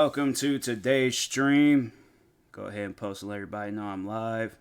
Welcome to today's stream. Go ahead and post and let everybody know I'm live.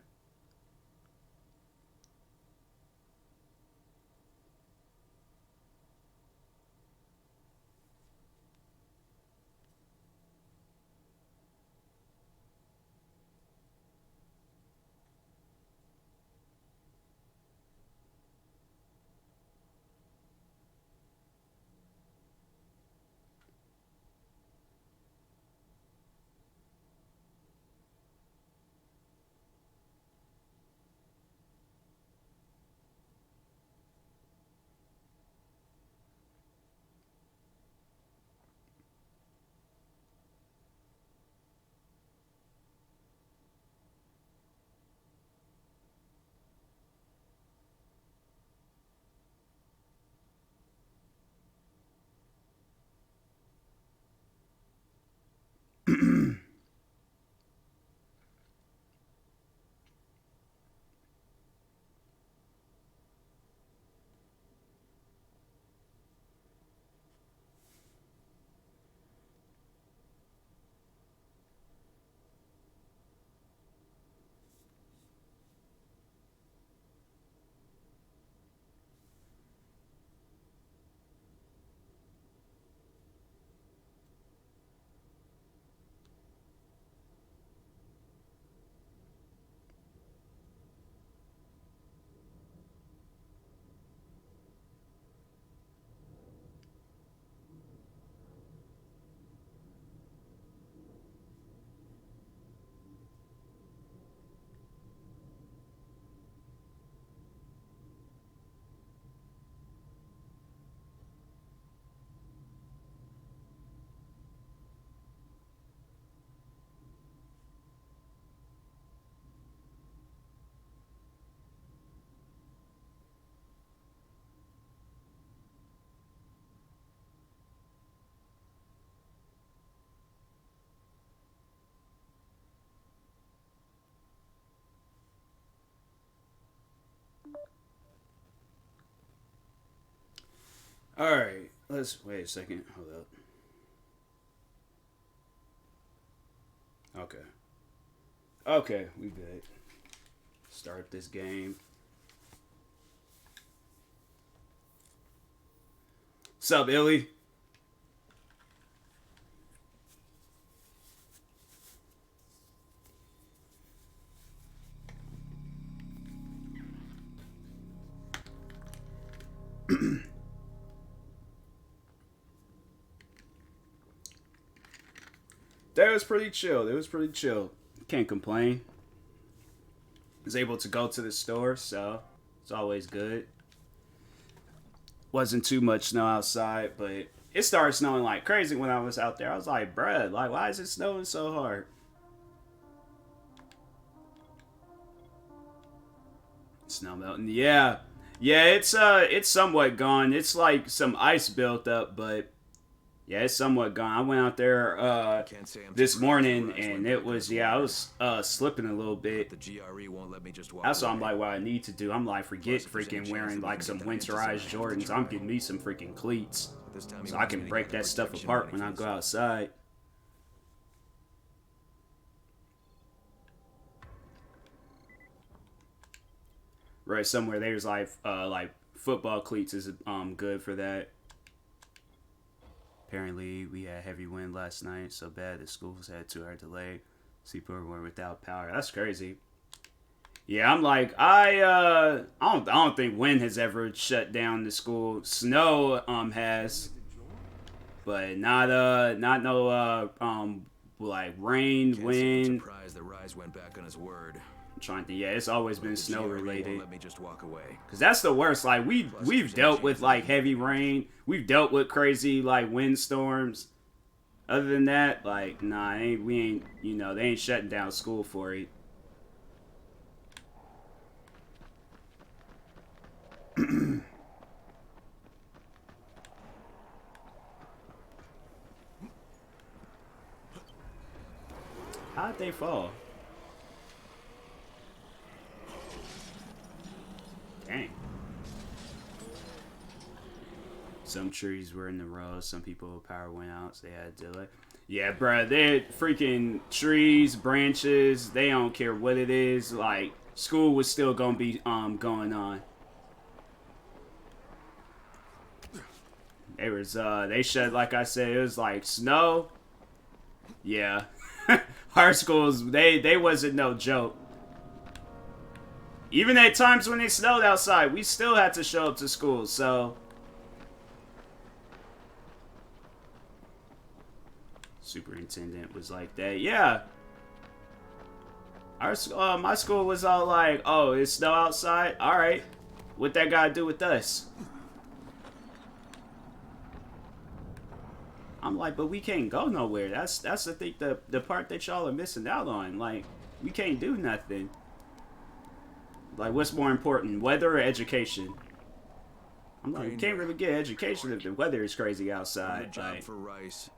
All right, let's wait a second. Hold up. Okay. Okay, we good. Start this game. What's up, Illy? That was pretty chill. It was pretty chill. Can't complain. Was able to go to the store, so it's always good. Wasn't too much snow outside, but it started snowing like crazy when I was out there. I was like, bruh, like, why is it snowing so hard? Snow melting. Yeah. Yeah, it's somewhat gone. It's like some ice built up, but yeah, it's somewhat gone. I went out there this morning and it was I was slipping a little bit. The GRE won't let me just walk That's away. what I'm like what I need to do. I'm like forget freaking wearing like some winterized Jordans. I'm getting me some freaking cleats so I can break that stuff apart when I go outside. Right, somewhere there's like football cleats is good for that. Apparently, we had heavy wind last night, so bad the schools had 2 hour delay. People were without power. That's crazy. Yeah, I'm like I don't think wind has ever shut down the school. Snow has, but not no like rain, Can't wind. surprised that Rise went back on his word. I'm trying to yeah, it's always been The snow GRE won't related. let me just walk away. Cause that's the worst. Like we've dealt with like heavy rain. We've dealt with crazy like windstorms. Other than that, like nah, we ain't they ain't shutting down school for it. How'd they fall? Dang. Some trees were in the road. Some people power went out, so they had a delay. Yeah, bruh, they're freaking trees, branches. They don't care what it is. Like, school was still gonna be going on. They shut, like I said, it was like snow. Yeah. Our schools, they wasn't no joke. Even at times when it snowed outside, we still had to show up to school, so. Superintendent was like that. Yeah. My school was all like, oh, it's snow outside? Alright. What that got to do with us? I'm like, but we can't go nowhere. That's the thing, the part that y'all are missing out on. Like, we can't do nothing. Like, what's more important, weather or education? I'm like, you can't really get education if the weather is crazy outside. Job like, for Rice.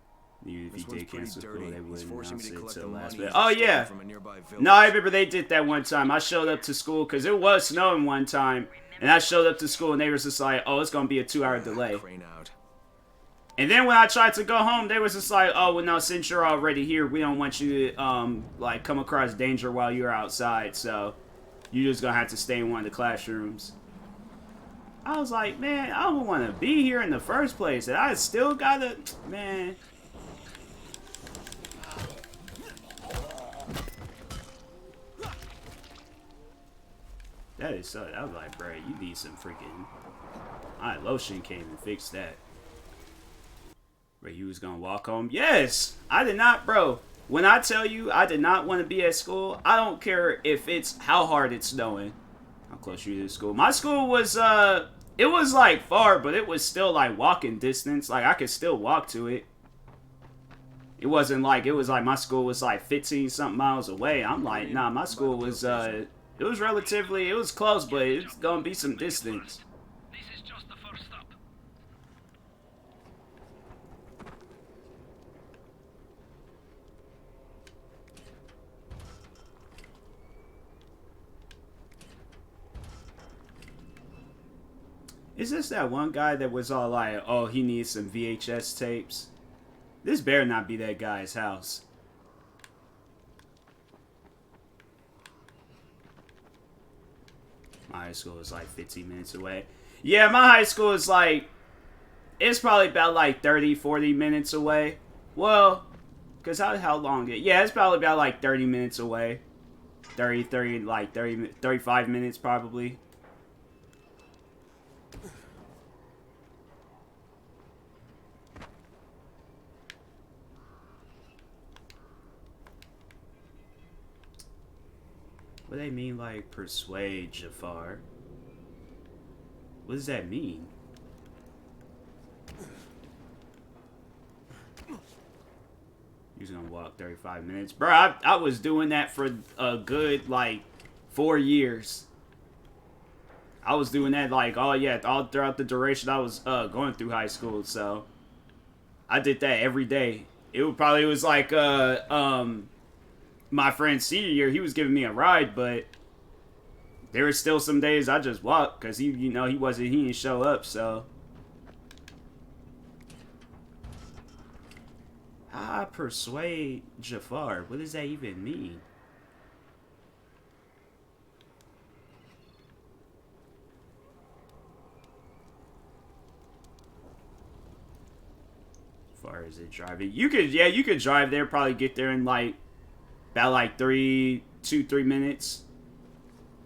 If he did cancel school, they wouldn't announce it collect till the last money minute. Oh, yeah. from a nearby No, I village. remember they did that one time. I showed up to school because it was snowing one time. And I showed up to school and they was just like, oh, it's going to be a 2-hour delay. Crane out. And then when I tried to go home, they was just like, oh, well, no, since you're already here, we don't want you to, like, come across danger while you're outside. So you're just going to have to stay in one of the classrooms. I was like, man, I don't want to be here in the first place. And I still got to, man. That is so. I was like, bro, you need some freaking. Lotion came and fixed that. Bro, you was gonna walk home? Yes! I did not, bro. When I tell you I did not want to be at school, I don't care if it's how hard it's snowing. How close you to school? My school was, it was like far, but it was still like walking distance. Like, I could still walk to it. It wasn't like, it was like my school was like 15 something miles away. I'm like, nah, my school was, it was relatively, it was close, but it's gonna be some distance. This is just the first stop. Is this that one guy that was all like, oh, he needs some VHS tapes? This better not be that guy's house. My high school is like 15 minutes away. Yeah, my high school is like, it's probably about like 30, 40 minutes away. Well, because how long it? Yeah, it's probably about like 30 minutes away. 35 minutes probably. What do they mean, like, persuade Jafar? What does that mean? He's gonna walk 35 minutes. Bro, I was doing that for a good, like, 4 years. I was doing that, like, all throughout the duration I was going through high school, so I did that every day. It was like, my friend's senior year, he was giving me a ride, but there were still some days I just walked because he didn't show up. So how I persuade Jafar? What does that even mean? As far as it driving, you could drive there, probably get there in like about like 2-3 minutes.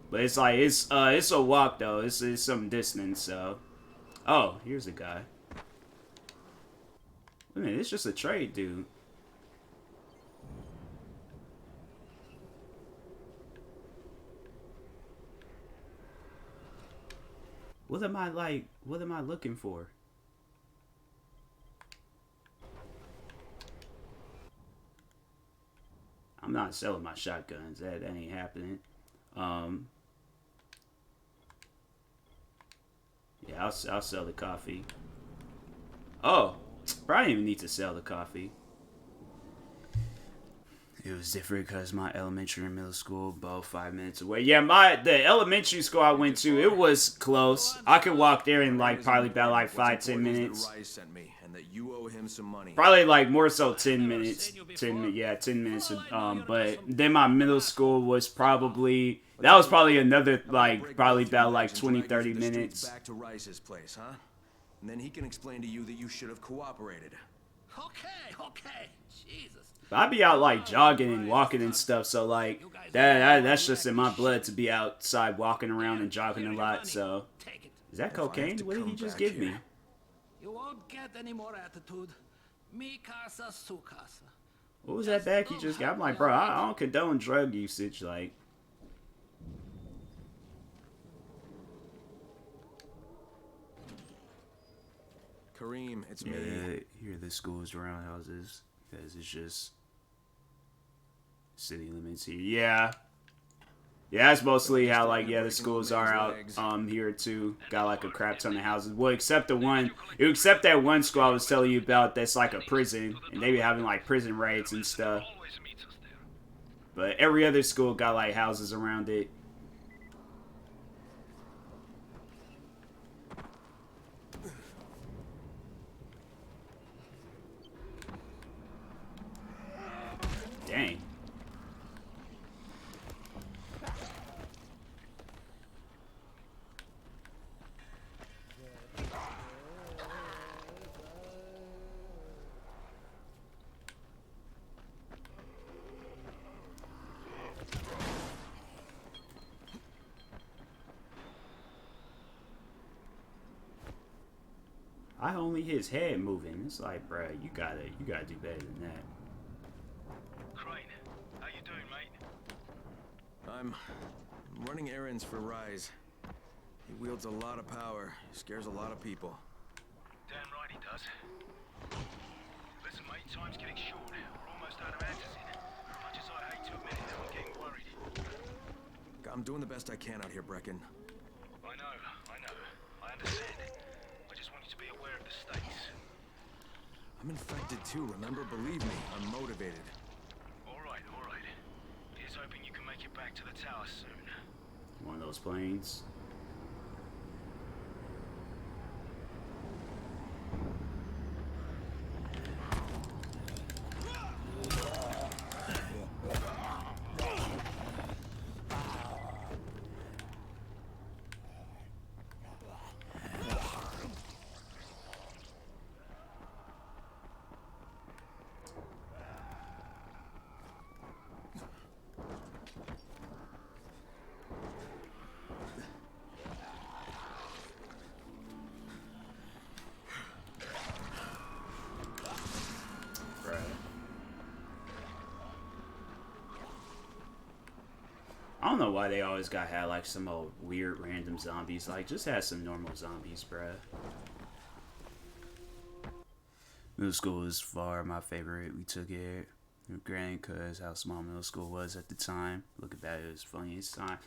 But it's like, it's a walk though. It's some distance, so. Oh, here's a guy. Wait a minute, it's just a trade dude. What am I looking for? I'm not selling my shotguns. That ain't happening. Yeah, I'll sell the coffee. Oh, bro, I didn't even need to sell the coffee. It was different because my elementary and middle school both 5 minutes away. Yeah, the elementary school I went to, it was close. I could walk there in like probably about like 5-10 minutes. that you owe him some money. Probably like more so 10 minutes. 10 minutes. But then my middle school was probably, that was probably another, like, probably about like 20, 30 minutes. Back to Rice's place, huh? And then he can explain to you that you should have cooperated. Okay. Jesus. But I'd be out like jogging and walking and stuff, so like that's just in my blood to be outside walking around and jogging a lot. So Take it. is that cocaine? What did he just give me? You won't get any more attitude. Mi casa, su casa. What was that bag he just got? I'm like, bro, I don't condone drug usage. Like, Kareem, it's me. yeah, here the school's roundhouses because it's just city limits here. Yeah, that's mostly how like the schools are out here too. Got like a crap ton of houses. Well, except that one school I was telling you about that's like a prison, and they be having like prison raids and stuff. Always meets us there. But every other school got like houses around it. Dang. I only his head moving. It's like, bruh, you gotta do better than that. Crane, how you doing, mate? I'm running errands for Rise. He wields a lot of power, scares a lot of people. Damn right he does. Listen, mate, time's getting short. We're almost out of answers in. Much as I hate to admit it, I'm getting worried. I'm doing the best I can out here, Brecken. I know. I understand. I just want you to be aware of the stakes. I'm infected too, remember? Believe me, I'm motivated. All right. Here's hoping you can make it back to the tower soon. One of those planes. I don't know why they always gotta have like some old weird random zombies. Like, just have some normal zombies, bruh. Middle school is far my favorite. We took it, granted, because how small middle school was at the time. Looking back, it was funniest time.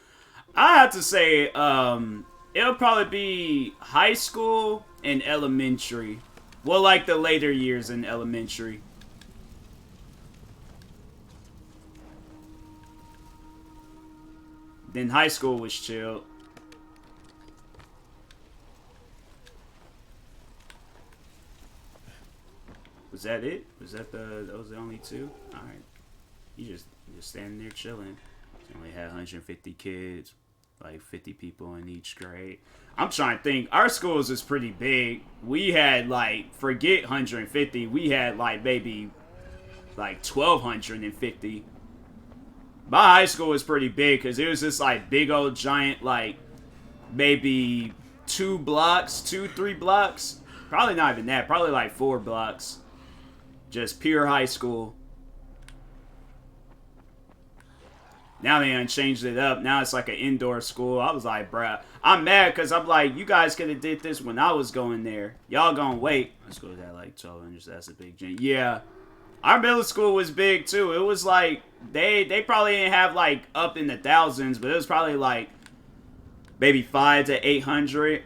I have to say, it'll probably be high school and elementary. Well, like the later years in elementary. Then high school was chill. Was that it? Was that those the only two? All right. You just standing there chilling. You only had 150 kids, like 50 people in each grade. I'm trying to think. Our schools is pretty big. We had like, forget 150. We had like maybe like 1,250. My high school was pretty big because it was just like big old giant, like maybe 3 blocks. Probably not even that. Probably like 4 blocks. Just pure high school. Now they done changed it up. Now it's like an indoor school. I was like, bruh, I'm mad because I'm like, you guys could have did this when I was going there. Y'all gonna wait. My school had like 1,200. So that's a big gym. Yeah. Our middle school was big too. It was like, they probably didn't have like up in the thousands, but it was probably like maybe 500 to 800.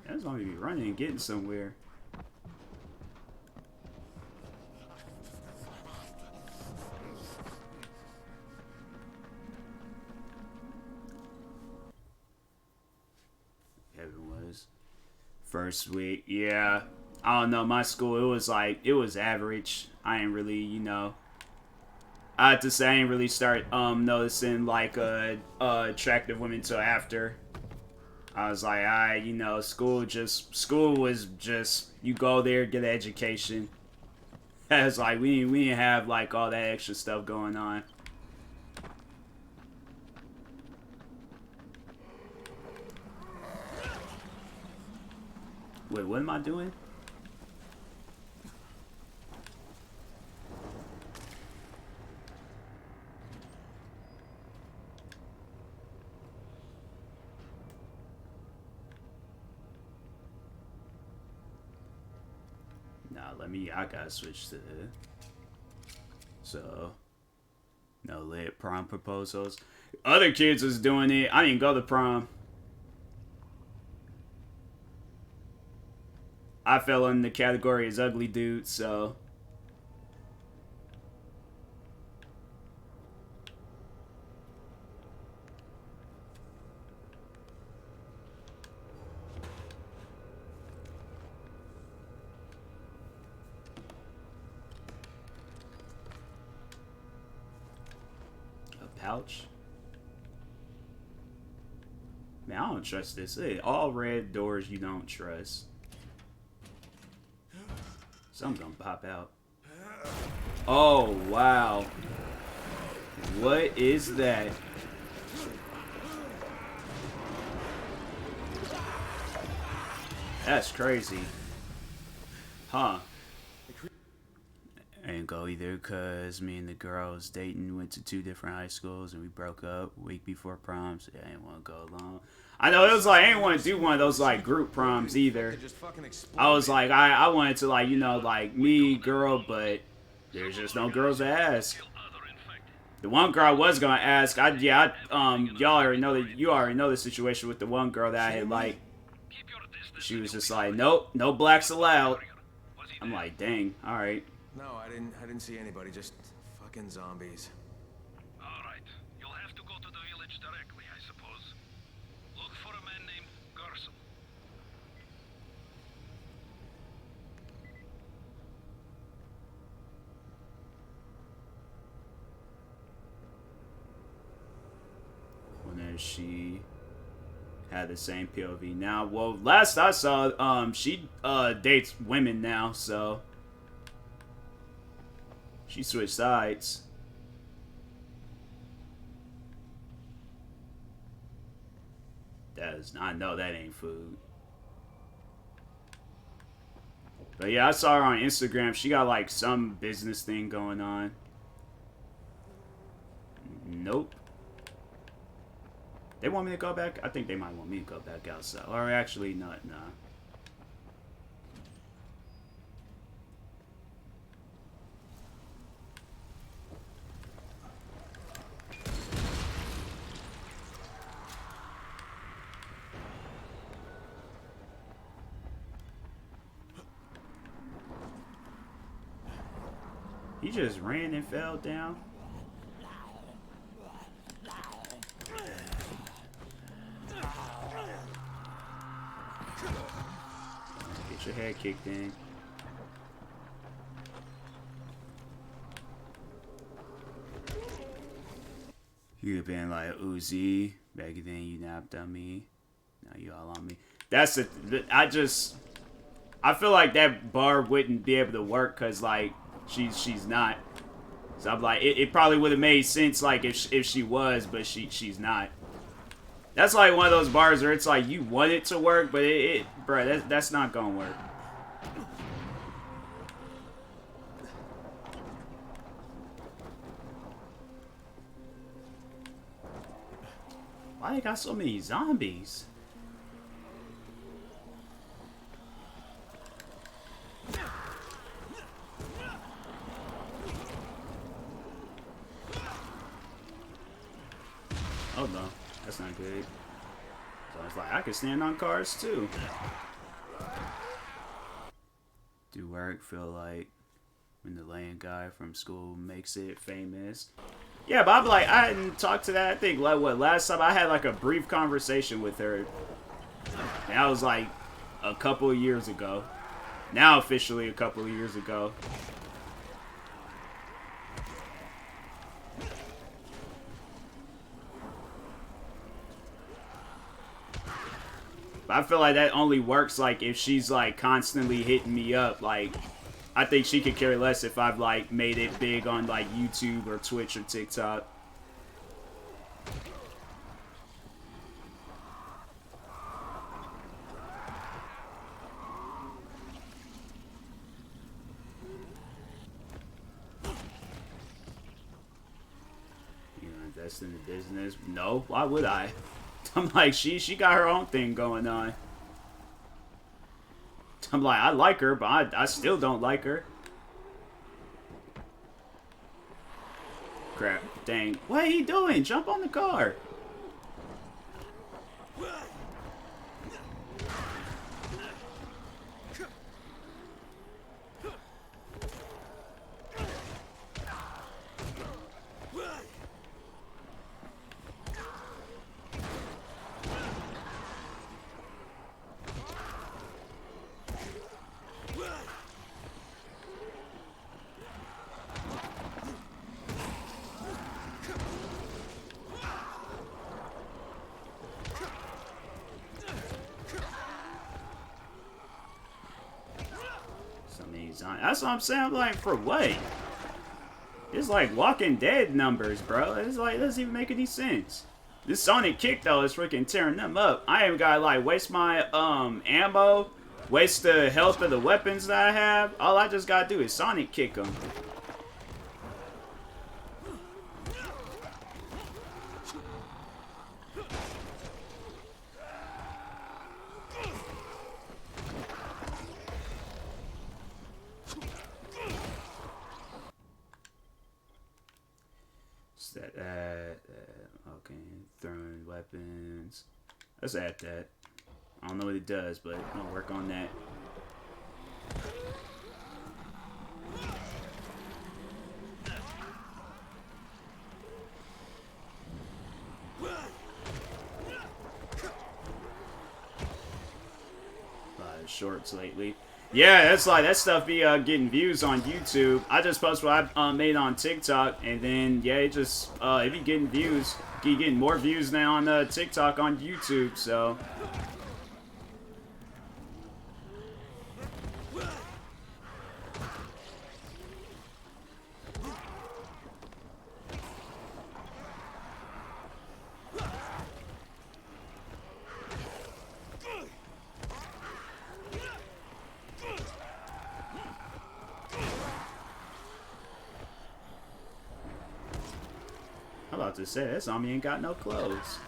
That's gonna be running and getting somewhere. First week, yeah. I don't know. My school, it was average. I ain't really, you know. I have to say, I ain't really start noticing like attractive women till after. I was like, you know, school was just you go there, get an education. It's like we didn't have like all that extra stuff going on. Wait, what am I doing? I gotta switch to so no lit prom proposals. Other kids was doing it. I didn't go to prom. I fell in the category as ugly dude, so pouch. Man, I don't trust this. All red doors you don't trust. Something's gonna pop out. Oh, wow. What is that? That's crazy. Huh. I didn't go either because me and the girl I was dating went to 2 different high schools and we broke up a week before prom, so I didn't want to go along. I know, it was like, I didn't want to do one of those like group proms either. I was like, I wanted to like, you know, like me, girl, but there's just no girls to ask. The one girl I was gonna ask, y'all already know that you already know the situation with the one girl that I had like. She was just like, nope, no blacks allowed. I'm like, dang, all right. No, I didn't see anybody, just fucking zombies. Alright, you'll have to go to the village directly, I suppose. Look for a man named Garson. Whenever she had the same POV now. Well, last I saw, she dates women now, so she switched sides. I know that ain't food. But yeah, I saw her on Instagram. She got like some business thing going on. Nope. They want me to go back? I think they might want me to go back outside. Or actually, not, nah. He just ran and fell down. Get your head kicked in. You'd have been like, Uzi, back then you napped on me. Now you all on me. That's it. I feel like that bar wouldn't be able to work because like she's not. So I'm like, it probably would have made sense like if she was, but she's not. That's like one of those bars where it's like you want it to work, but bro, that's not gonna work. Why they got so many zombies? Oh no, that's not good. So it's like I could stand on cars too. Do work feel like when the lame guy from school makes it famous? Yeah, but I'm like, I hadn't talked to that. I think like what last time I had like a brief conversation with her, and I was like, a couple of years ago. Now officially a couple of years ago. But I feel like that only works like if she's like constantly hitting me up. Like, I think she could care less if I've like made it big on like YouTube or Twitch or TikTok. You know, invest in the business? No, why would I? I'm like, she got her own thing going on. I'm like, I like her, but I still don't like her. Crap. Dang. What are you doing? Jump on the car. That's what I'm saying. I'm like, for what? It's like Walking Dead numbers, bro. It's like, it doesn't even make any sense. This Sonic kick, though, is freaking tearing them up. I ain't gotta, like, waste my, ammo, waste the health of the weapons that I have. All I just gotta do is Sonic kick them. Okay, throwing weapons. Let's add that. I don't know what it does, but I'll work on that. A lot of shorts lately. Yeah, that's like, that stuff be getting views on YouTube. I just post what I made on TikTok, and then, yeah, it just, it be getting views. Keep getting more views now on TikTok on YouTube, so. I'm about to say, that zombie ain't got no clothes.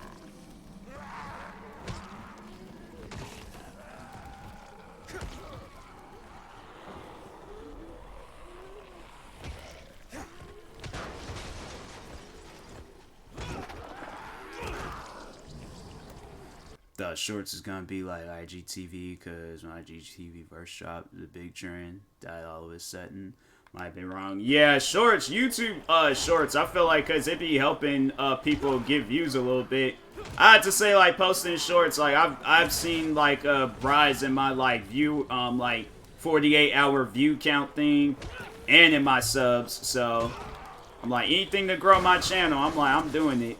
The shorts is gonna be like IGTV, because when IGTV first dropped, the big trend died all of a sudden. Might be wrong. Yeah, shorts, YouTube shorts. I feel like because it be helping people get views a little bit. I had to say, like, posting shorts, like I've seen like a rise in my like view like 48-hour view count thing, and in my subs. So I'm like, anything to grow my channel, I'm like, I'm doing it.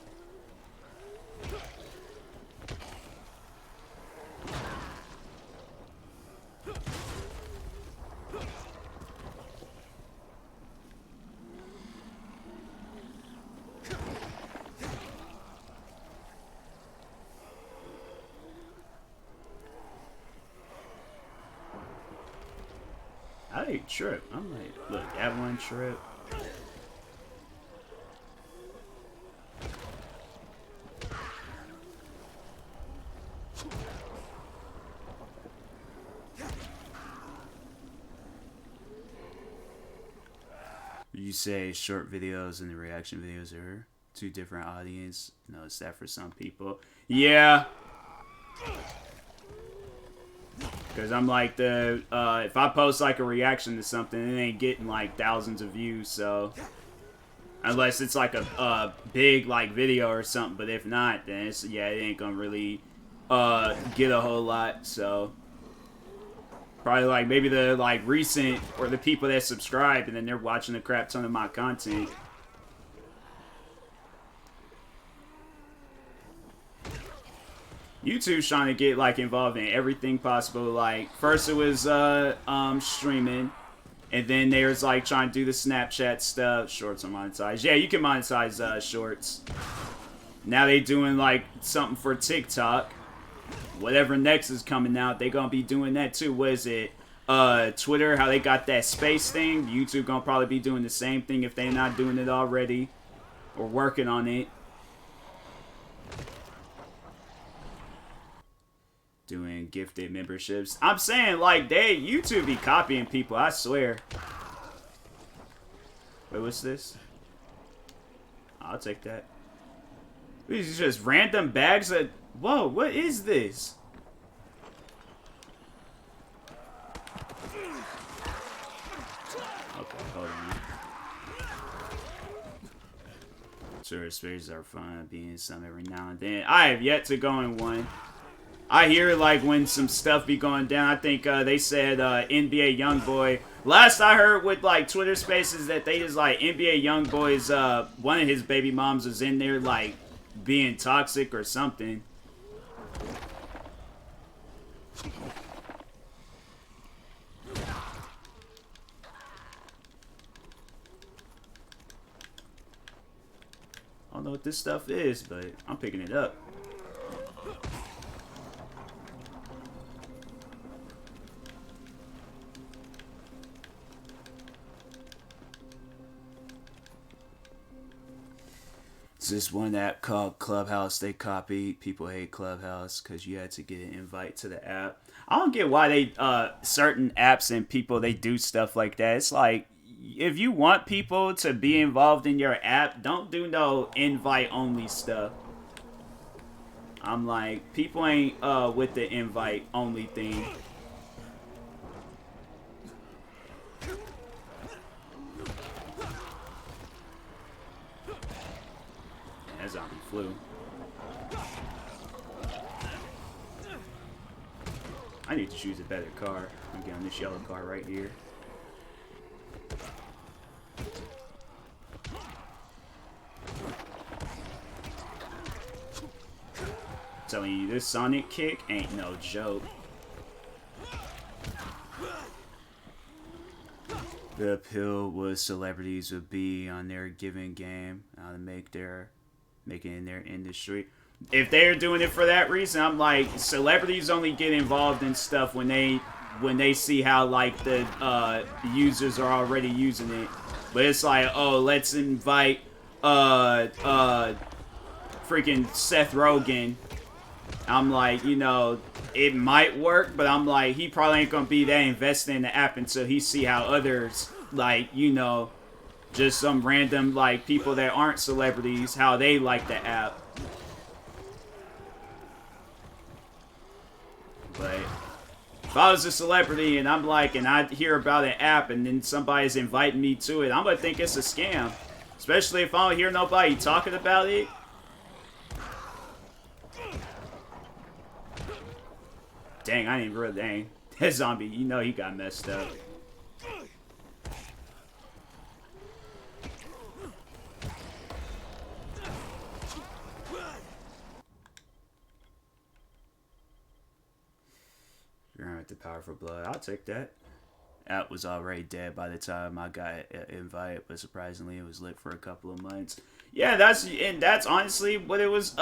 I ain't trip. I'm like, look, that one trip. You say short videos and the reaction videos are two different audience. No, it's that for some people. Yeah. Because I'm like, if I post like a reaction to something, it ain't getting like thousands of views, so. Unless it's like a big like video or something, but if not, then it's, yeah, it ain't gonna really get a whole lot, so. Probably like maybe the like recent or the people that subscribe and then they're watching a crap ton of my content. YouTube's trying to get like involved in everything possible. Like first it was streaming, and then they was like trying to do the Snapchat stuff. Shorts are monetized. Yeah, you can monetize shorts. Now they doing like something for TikTok. Whatever next is coming out, they gonna be doing that too. What is it? Twitter, how they got that space thing. YouTube gonna probably be doing the same thing if they're not doing it already or working on it. Doing gifted memberships. I'm saying like YouTube be copying people, I swear. Wait, what's this? I'll take that. These are just random bags of... Whoa, what is this? Okay, hold on. Tourist spaces are fun, being some every now and then. I have yet to go in one. I hear like when some stuff be going down. I think they said NBA YoungBoy. Last I heard with like Twitter Spaces that they just like NBA YoungBoy's one of his baby moms was in there like being toxic or something. I don't know what this stuff is, but I'm picking it up. This one app called Clubhouse they copied. People hate Clubhouse because you had to get an invite to the app. I don't get why they certain apps and people they do stuff like that. It's like if you want people to be involved in your app, don't do no invite only stuff. I'm like, people ain't with the invite only thing. That zombie flew. I need to choose a better car. I'm getting this yellow car right here. Telling you, this Sonic kick ain't no joke. The appeal was celebrities would be on their given game, how to make it in their industry. If they're doing it for that reason, I'm like, celebrities only get involved in stuff when they see how like the users are already using it. But it's like, oh, let's invite freaking Seth Rogen. I'm like, you know, it might work, but I'm like, he probably ain't gonna be that invested in the app until he see how others, like, you know, just some random like people that aren't celebrities, how they like the app. But if I was a celebrity and I'm like, and I hear about an app and then somebody's inviting me to it, I'm gonna think it's a scam. Especially if I don't hear nobody talking about it. Dang, I didn't even really, dang. That zombie, you know he got messed up. You're with the powerful blood. I'll take that. App was already dead by the time I got invited, but surprisingly it was lit for a couple of months. Yeah, that's honestly what it was.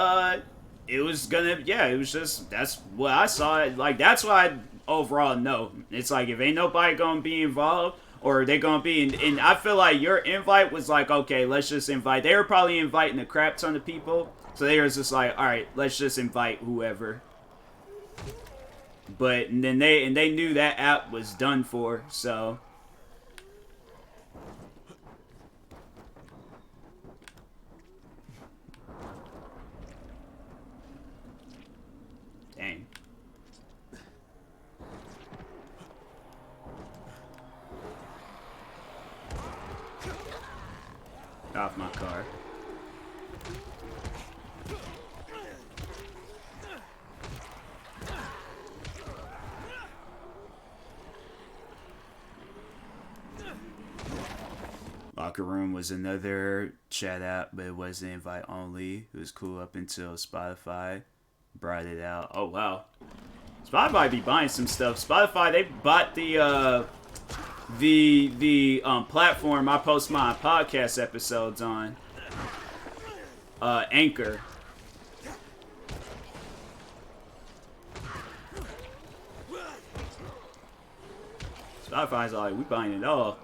It was gonna, yeah, it was just, that's what I saw. Like, that's what I overall know. It's like, if ain't nobody gonna be involved, or they gonna be, and I feel like your invite was like, okay, let's just invite. They were probably inviting a crap ton of people, so they were just like, all right, let's just invite whoever. But, and then they knew that app was done for, so. Dang. Off my car. Locker Room was another chat app, but it wasn't invite only. It was cool up until Spotify brought it out. Oh wow, Spotify be buying some stuff. Spotify, they bought the platform I post my podcast episodes on. Anchor. Spotify's like, we buying it all.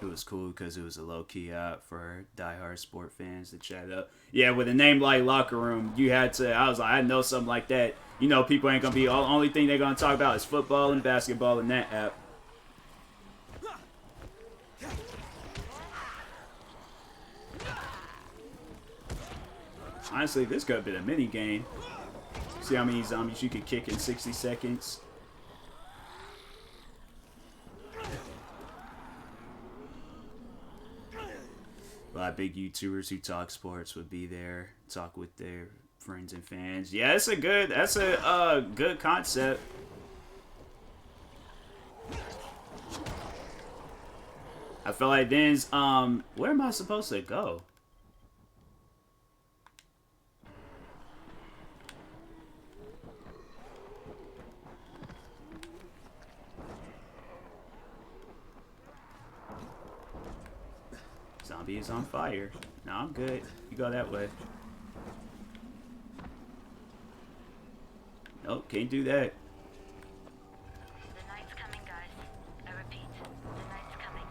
It was cool because it was a low-key app for diehard sport fans to chat up. Yeah, with a name like Locker Room, you had to, I was like, I know something like that. You know, people ain't going to be, the only thing they're going to talk about is football and basketball in that app. Honestly, this could have been a mini game. See how many zombies you could kick in 60 seconds. A lot of big YouTubers who talk sports would be there, talk with their friends and fans. Yeah, that's a good concept. I feel like then's where am I supposed to go? Zombie is on fire. No, I'm good. You go that way. Nope, can't do that. The night's coming, guys. I repeat, the night's coming.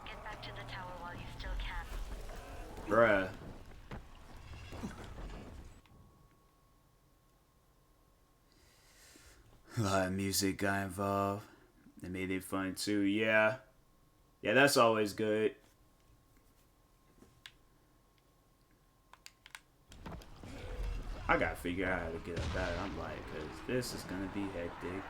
Get back to the tower while you still can. Bruh. A lot of music got involved. They made it fun too. Yeah. Yeah, that's always good. I gotta figure out how to get up that. I'm like, cause this is gonna be hectic.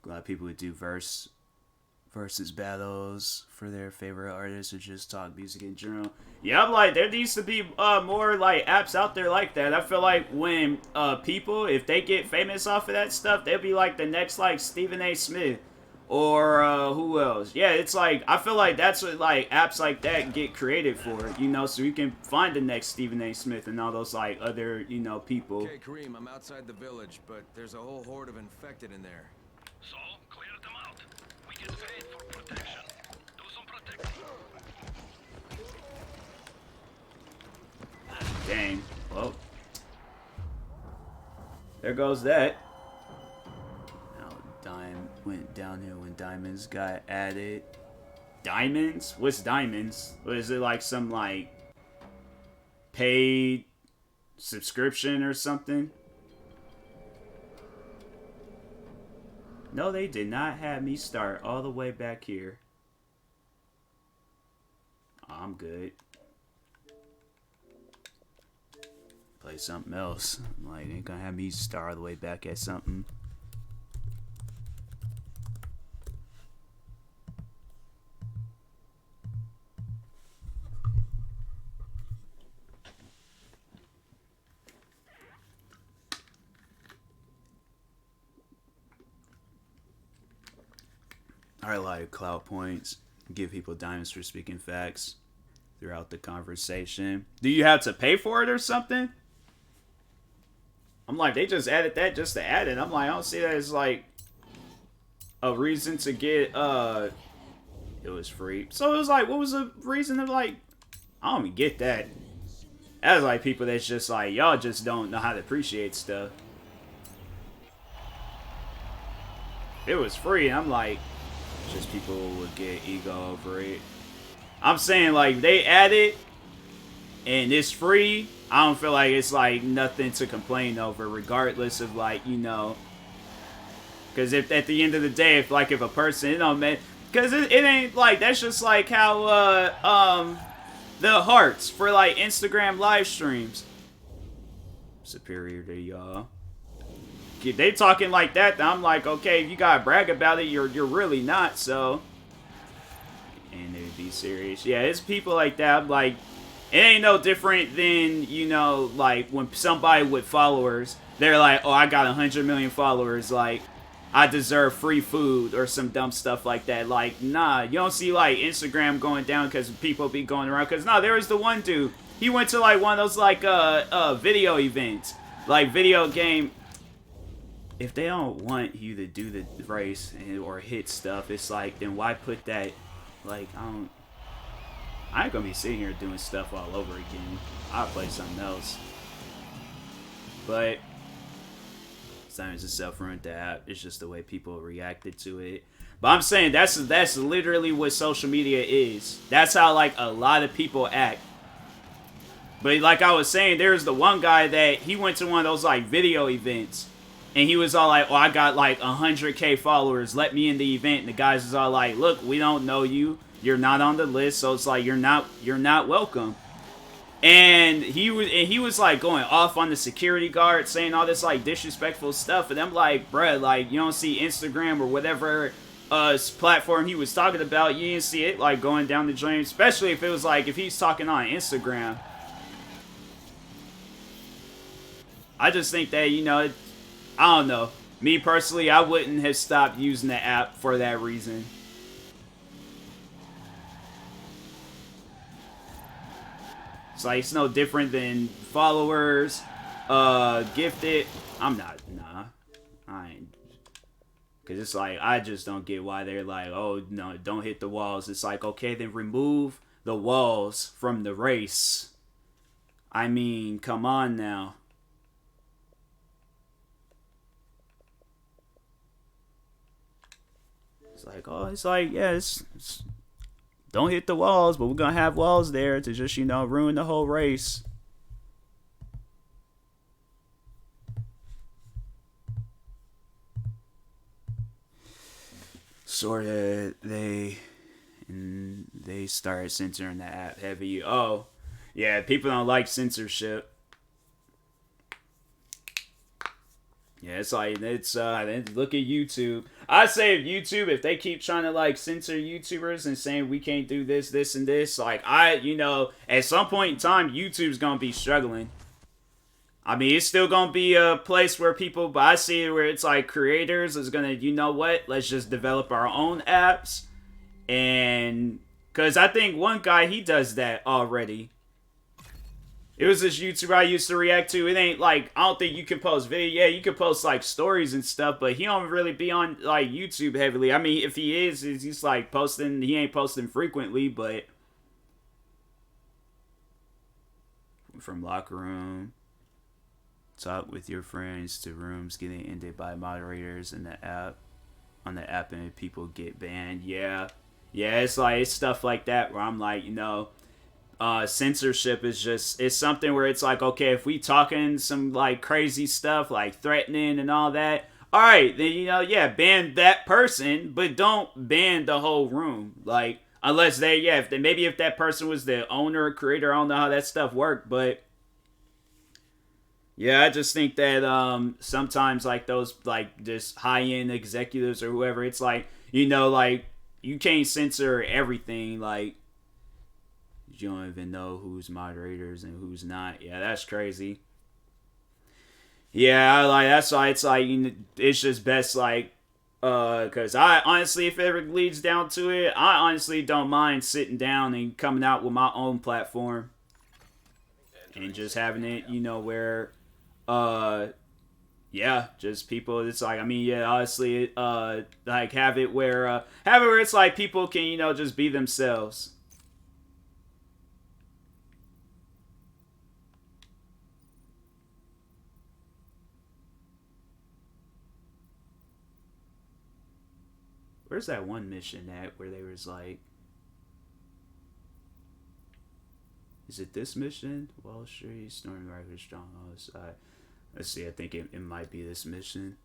A lot of people would do versus battles for their favorite artists or just talk music in general. Yeah, I'm like, there needs to be more like apps out there like that. I feel like when people, if they get famous off of that stuff, they'll be like the next like Stephen A. Smith. Or who else? Yeah, it's like, I feel like that's what like apps like that get created for, you know, so you can find the next Stephen A. Smith and all those like other, you know, people. Okay, Kareem, I'm outside the village, but there's a whole horde of infected in there. So, clear them out. We get paid for protection. Do some protecting. Dang. Well, there goes that. Went downhill when diamonds got added. Diamonds? What's diamonds? What is it, like some like paid subscription or something? No, they did not have me start all the way back here. I'm good. Play something else. I'm like, they ain't gonna have me start all the way back at something. I like clout points, give people diamonds for speaking facts throughout the conversation. Do you have to pay for it or something? I'm like, they just added that just to add it. I'm like, I don't see that as like a reason to get it was free. So it was like, what was the reason of like, I don't even get that. That's like people that's just like, y'all just don't know how to appreciate stuff. It was free, and I'm like, just people would get ego over it. I'm saying like they add it and it's free. I don't feel like it's like nothing to complain over, regardless of like, you know, because if at the end of the day, if a person, you know, man, because it ain't like, that's just like how the hearts for like Instagram live streams superior to y'all. they talking like that, then I'm like, okay, if you gotta brag about it, you're really not. So, and they'd be serious. Yeah, it's people like that. I'm like, it ain't no different than, you know, like when somebody with followers, they're like, oh, I got 100 million followers, like I deserve free food or some dumb stuff like that. Like, nah, you don't see like Instagram going down because people be going around. Because no, there was the one dude. He went to like one of those like video events, like video game. If they don't want you to do the race or hit stuff, it's like, then why put that? Like, I ain't gonna be sitting here doing stuff all over again. I'll play something else. But sometimes it's self-ruined the app. It's just the way people reacted to it. But I'm saying that's literally what social media is. That's how like a lot of people act. But like I was saying, there's the one guy that he went to one of those like video events, and he was all like, "Oh, I got like 100K followers. Let me in the event." And the guys was all like, "Look, we don't know you. You're not on the list, so it's like you're not welcome." And he was like going off on the security guard, saying all this like disrespectful stuff. And I'm like, bruh, like you don't see Instagram or whatever platform he was talking about. You didn't see it like going down the drain, especially if it was like if he's talking on Instagram. I just think that, you know, I don't know. Me personally, I wouldn't have stopped using the app for that reason. It's like, it's no different than followers, gifted. I'm not, nah. I ain't. Because it's like, I just don't get why they're like, oh, no, don't hit the walls. It's like, okay, then remove the walls from the race. I mean, come on now. It's like, oh, it's like, yeah, it's don't hit the walls, but we're going to have walls there to just, you know, ruin the whole race. Sort of, they started censoring the app heavy. Oh, yeah, people don't like censorship. Yeah, it's like, it's, look at YouTube. I say if YouTube, if they keep trying to, like, censor YouTubers and saying we can't do this, this, and this, like, you know, at some point in time, YouTube's gonna be struggling. I mean, it's still gonna be a place where people, but I see it where it's like creators is gonna, you know what, let's just develop our own apps. And, because I think one guy, he does that already. It was this YouTuber I used to react to. It ain't like, I don't think you can post video. Yeah, you can post like stories and stuff, but he don't really be on like YouTube heavily. I mean, if he is, he's like posting, he ain't posting frequently, but from locker room, talk with your friends, to rooms getting ended by moderators in the app, on the app, and people get banned. Yeah, it's like, it's stuff like that where I'm like, you know, censorship is just, it's something where it's like, okay, if we talking some like crazy stuff, like threatening and all that, all right, then, you know, yeah, ban that person, but don't ban the whole room. Like, unless they, yeah, if that person was the owner or creator, I don't know how that stuff worked, but yeah, I just think that sometimes like those like just high-end executives or whoever, it's like, you know, like you can't censor everything. Like, you don't even know who's moderators and who's not. Yeah, that's crazy. Yeah, like that's why it's like, you know, it's just best like, because I honestly, if it ever leads down to it, I honestly don't mind sitting down and coming out with my own platform and just having it, you know, where, yeah, just people. It's like, I mean, yeah, honestly, like have it where it's like people can, you know, just be themselves. Where's that one mission at where they was like, is it this mission? Wall Street, Storm Record, Stronghold. Let's see, I think it might be this mission.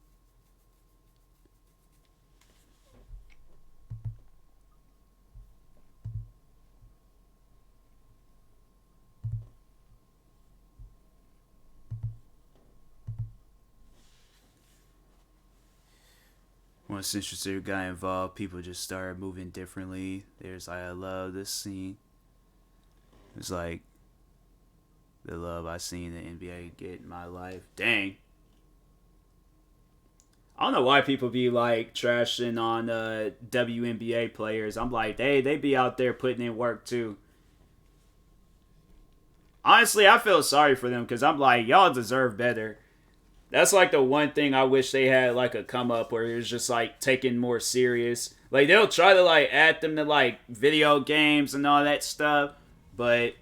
Once Central City got involved, people just started moving differently. There's like, I love this scene. It's like the love I seen the NBA get in my life. Dang. I don't know why people be like trashing on WNBA players. I'm like, they be out there putting in work too. Honestly, I feel sorry for them because I'm like, y'all deserve better. That's like the one thing I wish they had like a come up where it was just like taken more serious. Like they'll try to like add them to like video games and all that stuff, but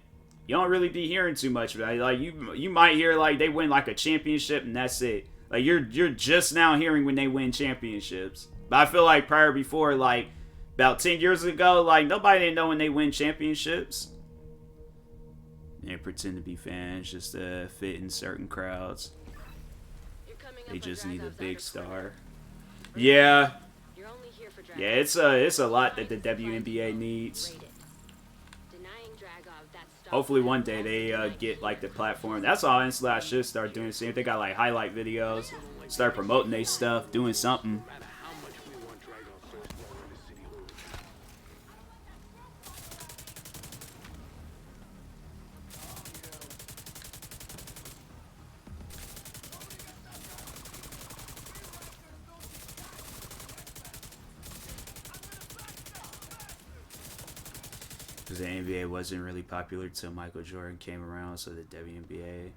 you don't really be hearing too much about it. Like you might hear like they win like a championship and that's it. Like you're just now hearing when they win championships. But I feel like before like about 10 years ago, like nobody didn't know when they win championships. They pretend to be fans just to fit in certain crowds. They just need a big star. Yeah. Yeah, it's a lot that the WNBA needs. Hopefully one day they get like the platform. That's all honestly I should start doing. See if they got like highlight videos, start promoting their stuff, doing something. Because the NBA wasn't really popular till Michael Jordan came around, so the WNBA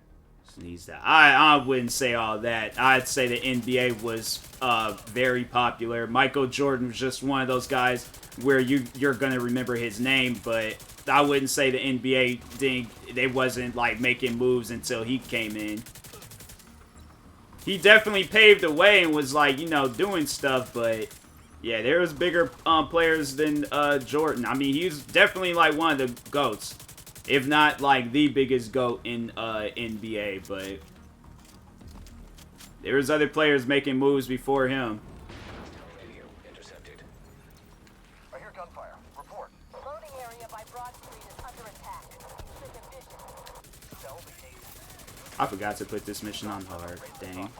needs that. I wouldn't say all that. I'd say the NBA was very popular. Michael Jordan was just one of those guys where you're gonna remember his name, but I wouldn't say the NBA they wasn't like making moves until he came in. He definitely paved the way and was like, you know, doing stuff, but yeah, there was bigger players than Jordan. I mean, he's definitely like one of the GOATs, if not like the biggest GOAT in NBA. But there was other players making moves before him. I hear gunfire. Report. Loading area by Broad Street is under attack. Sell the case. I forgot to put this mission on hard. Dang.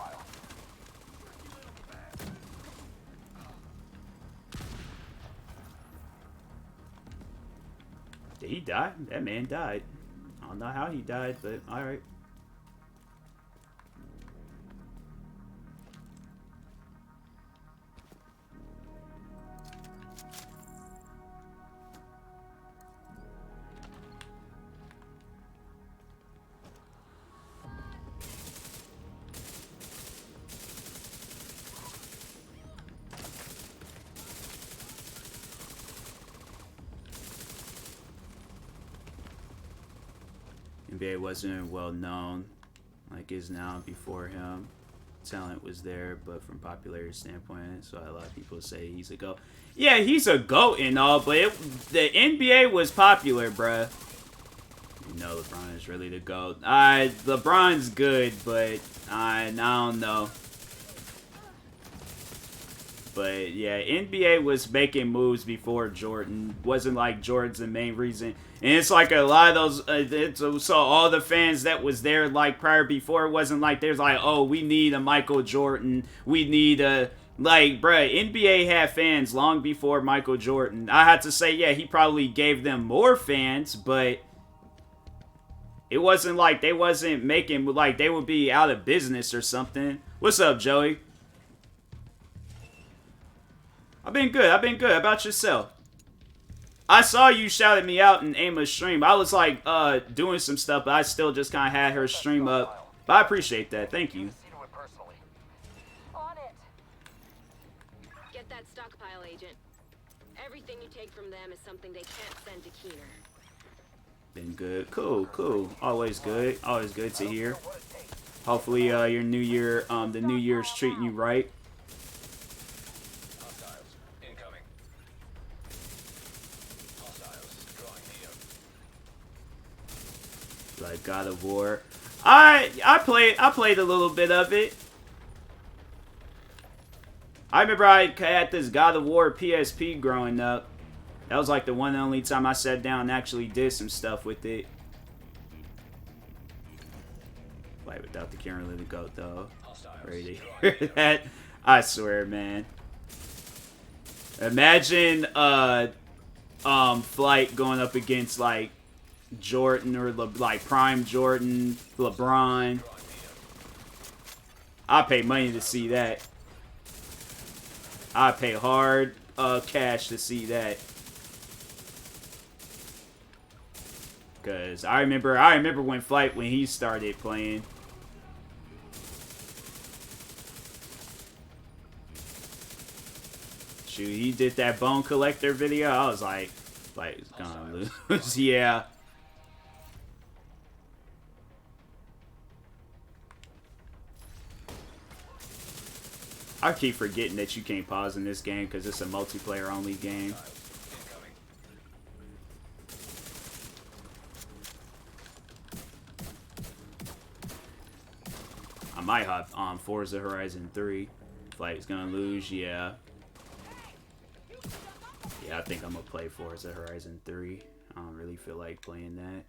Did he die? That man died. I don't know how he died, but alright. NBA wasn't well known like is now before him. Talent was there, but from popularity standpoint, so a lot of people say he's a GOAT. Yeah, he's a GOAT and all, but the NBA was popular, bruh. You know LeBron is really the GOAT. LeBron's good, but I don't know. But yeah, NBA was making moves before Jordan. Wasn't like Jordan's the main reason. And it's like a lot of those, so all the fans that was there like prior before, it wasn't like there's like, oh, we need a Michael Jordan. We need a, like, bruh, NBA had fans long before Michael Jordan. I had to say, yeah, he probably gave them more fans, but it wasn't like they wasn't making, like they would be out of business or something. What's up, Joey? I've been good. I've been good. How about yourself? I saw you shouted me out in Emma's stream. I was like doing some stuff, but I still just kind of had her stream up. But I appreciate that. Thank you. On it. Get that stockpile, Agent. Everything you take from them is something they can't send to Keener. Been good. Cool, cool. Always good. Always good to hear. Hopefully your new year, the new year's treating you right. Like God of War. I played a little bit of it. I remember I had this God of War PSP growing up. That was like the one and only time I sat down and actually did some stuff with it. Play without the camera, let it go though. Ready to hear that? I swear, man. Imagine Flight going up against like Jordan or like Prime Jordan, LeBron. I pay money to see that. I pay hard cash to see that. Cause I remember when Flight when he started playing. Shoot, he did that Bone Collector video. I was like, Flight's gonna lose. Yeah. I keep forgetting that you can't pause in this game because it's a multiplayer only game. I might hop on Forza Horizon 3. Flight's gonna lose, yeah. Yeah, I think I'm gonna play Forza Horizon 3. I don't really feel like playing that.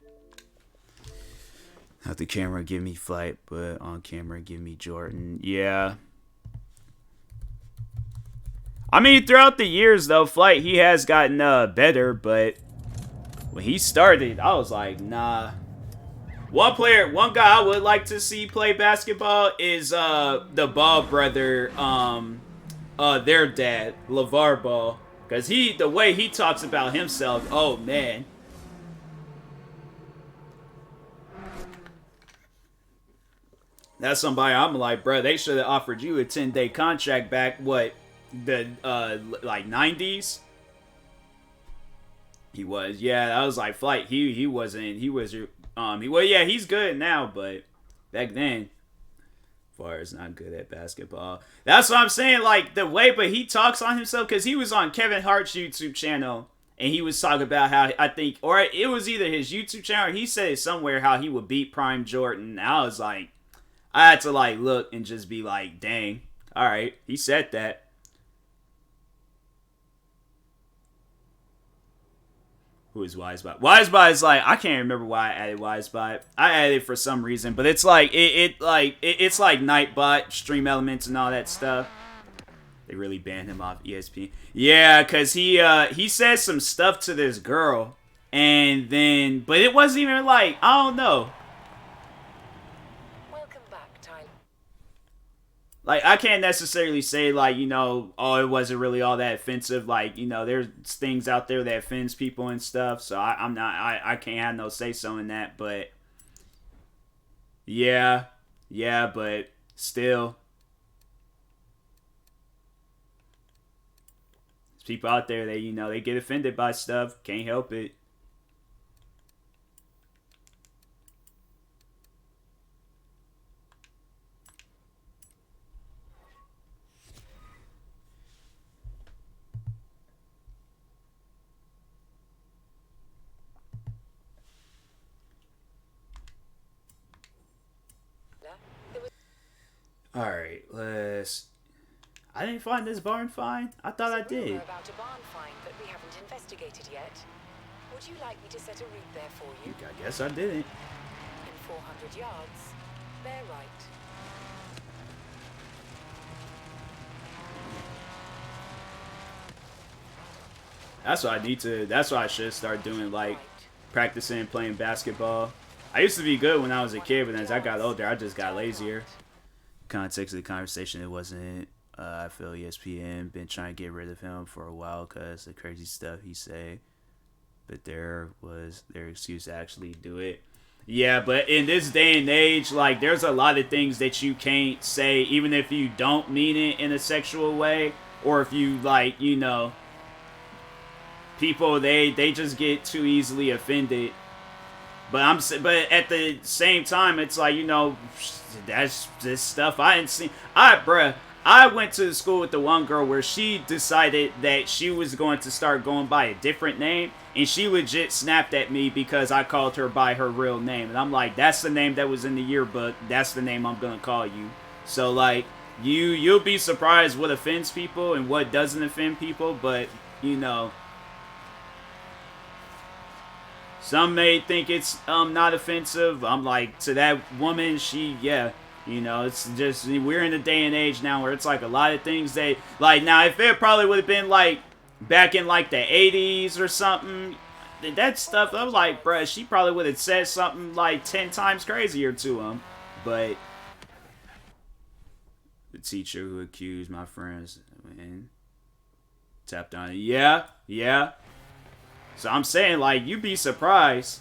Have the camera give me Flight, but on camera give me Jordan. Yeah. I mean, throughout the years, though, Flight, he has gotten better, but when he started, I was like, nah. One guy I would like to see play basketball is the Ball brother, their dad, LeVar Ball. Because the way he talks about himself, oh, man. That's somebody I'm like, bro, they should have offered you a 10-day contract back, what, the, like, 90s? He was, yeah, I was like, Flight, he was, well, yeah, he's good now, but back then, Far's not good at basketball. That's what I'm saying, like, the way, but he talks on himself, because he was on Kevin Hart's YouTube channel, and he was talking about how, I think, or it was either his YouTube channel, or he said it somewhere how he would beat Prime Jordan, and I was like, I had to, like, look and just be like, dang, alright, he said that. Who is Wisebot? Wisebot is like, I can't remember why I added Wisebot. I added it for some reason, but it's like it's like Nightbot, Stream Elements, and all that stuff. They really banned him off ESPN. Yeah, cause he said some stuff to this girl, and then but it wasn't even like, I don't know. Welcome back, Tyler. Like, I can't necessarily say, like, you know, oh, it wasn't really all that offensive. Like, you know, there's things out there that offends people and stuff. So I can't have no say-so in that. But, yeah, but still. There's people out there that, you know, they get offended by stuff. Can't help it. Alright, I didn't find this barn find. I thought I did. About a barn find that we haven't investigated yet. Would you like me to set a route there for you? I guess I didn't. In 400 yards, bear right. That's what I should start doing, like, practicing playing basketball. I used to be good when I was a kid, but as I got older, I just got lazier. Context of the conversation, it wasn't, I feel ESPN been trying to get rid of him for a while because the crazy stuff he said. But there was their excuse to actually do it. Yeah, but in this day and age, like, there's a lot of things that you can't say, even if you don't mean it in a sexual way, or if you, like, you know, people, they just get too easily offended. But at the same time, it's like, you know, that's this stuff I ain't seen. I went to school with the one girl where she decided that she was going to start going by a different name, and she legit snapped at me because I called her by her real name. And I'm like, that's the name that was in the yearbook. That's the name I'm gonna call you. So, like, you'll be surprised what offends people and what doesn't offend people, but, you know, some may think it's not offensive. I'm like, to that woman, you know, it's just, we're in a day and age now where it's like a lot of things they, like, now if it probably would have been like back in like the 80s or something. That stuff, I was like, bruh, she probably would have said something like 10 times crazier to him. But the teacher who accused my friends and tapped on it. Yeah, yeah. So I'm saying, like, you'd be surprised.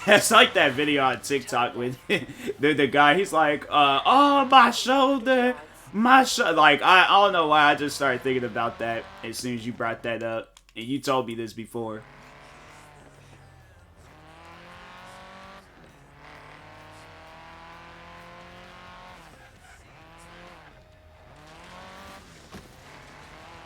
That's like that video on TikTok with the guy. He's like, oh, my shoulder, my shoulder. Like, I don't know why I just started thinking about that as soon as you brought that up. And you told me this before.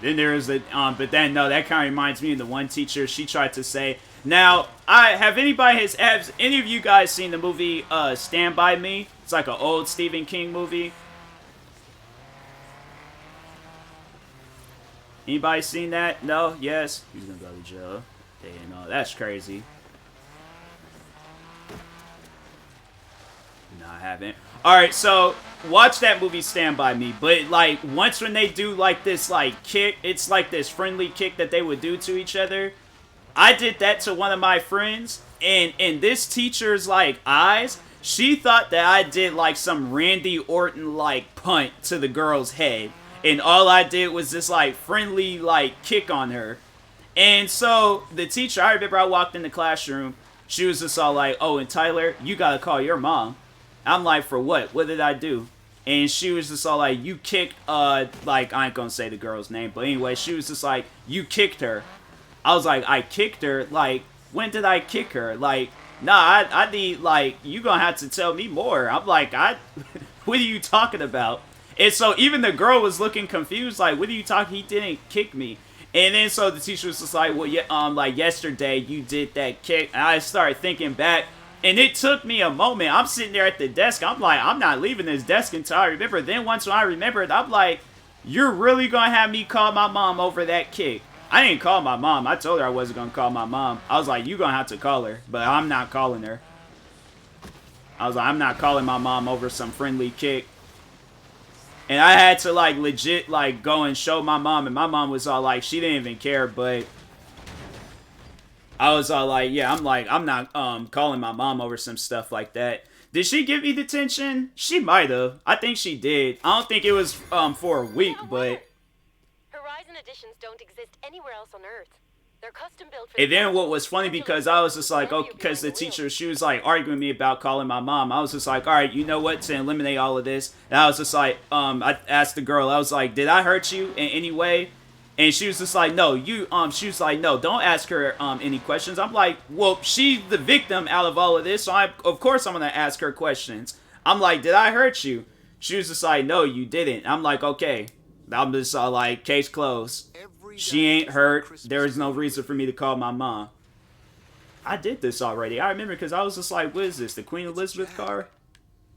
Then there is the, but then, no, that kind of reminds me of the one teacher. She tried to say, now, have any of you guys seen the movie, Stand By Me? It's like an old Stephen King movie. Anybody seen that? No? Yes? He's gonna go to jail. No, that's crazy. No, I haven't. Alright, so, watch that movie Stand By Me. But, like, once when they do, like, this, like, kick, it's like this friendly kick that they would do to each other. I did that to one of my friends, and in this teacher's, like, eyes, she thought that I did, like, some Randy Orton, like, punt to the girl's head. And all I did was this, like, friendly, like, kick on her. And so, the teacher, I remember I walked in the classroom, she was just all like, oh, and Tyler, you gotta call your mom. I'm like, for what? What did I do? And she was just all like, you kicked, like, I ain't gonna say the girl's name, but anyway, she was just like, you kicked her. I was like, I kicked her? Like, when did I kick her? Like, nah, I need, like, you gonna have to tell me more. I'm like, what are you talking about? And so even the girl was looking confused, like, what are you talking? He didn't kick me. And then so the teacher was just like, well, yeah, like, yesterday you did that kick. And I started thinking back. And it took me a moment. I'm sitting there at the desk. I'm like, I'm not leaving this desk until I remember. Then once when I remembered, I'm like, you're really going to have me call my mom over that kick? I didn't call my mom. I told her I wasn't going to call my mom. I was like, you're going to have to call her. But I'm not calling her. I was like, I'm not calling my mom over some friendly kick. And I had to, like, legit, like, go and show my mom. And my mom was all like, she didn't even care, but I was all like, yeah, I'm not calling my mom over some stuff like that. Did she give me detention? She might have. I think she did. I don't think it was for a week, but Horizon editions don't exist anywhere else on Earth. They're custom built for. And then what was funny, because I was just like, oh, because the teacher, she was like arguing with me about calling my mom. I was just like, all right, you know what, to eliminate all of this. And I was just like, I asked the girl, I was like, did I hurt you in any way? And she was just like, no, she was like, no, don't ask her any questions. I'm like, well, she's the victim out of all of this, so of course I'm going to ask her questions. I'm like, did I hurt you? She was just like, no, you didn't. I'm like, okay. I'm just like, case closed. She ain't hurt. There is no reason for me to call my mom. I did this already. I remember, because I was just like, what is this, the Queen Elizabeth car?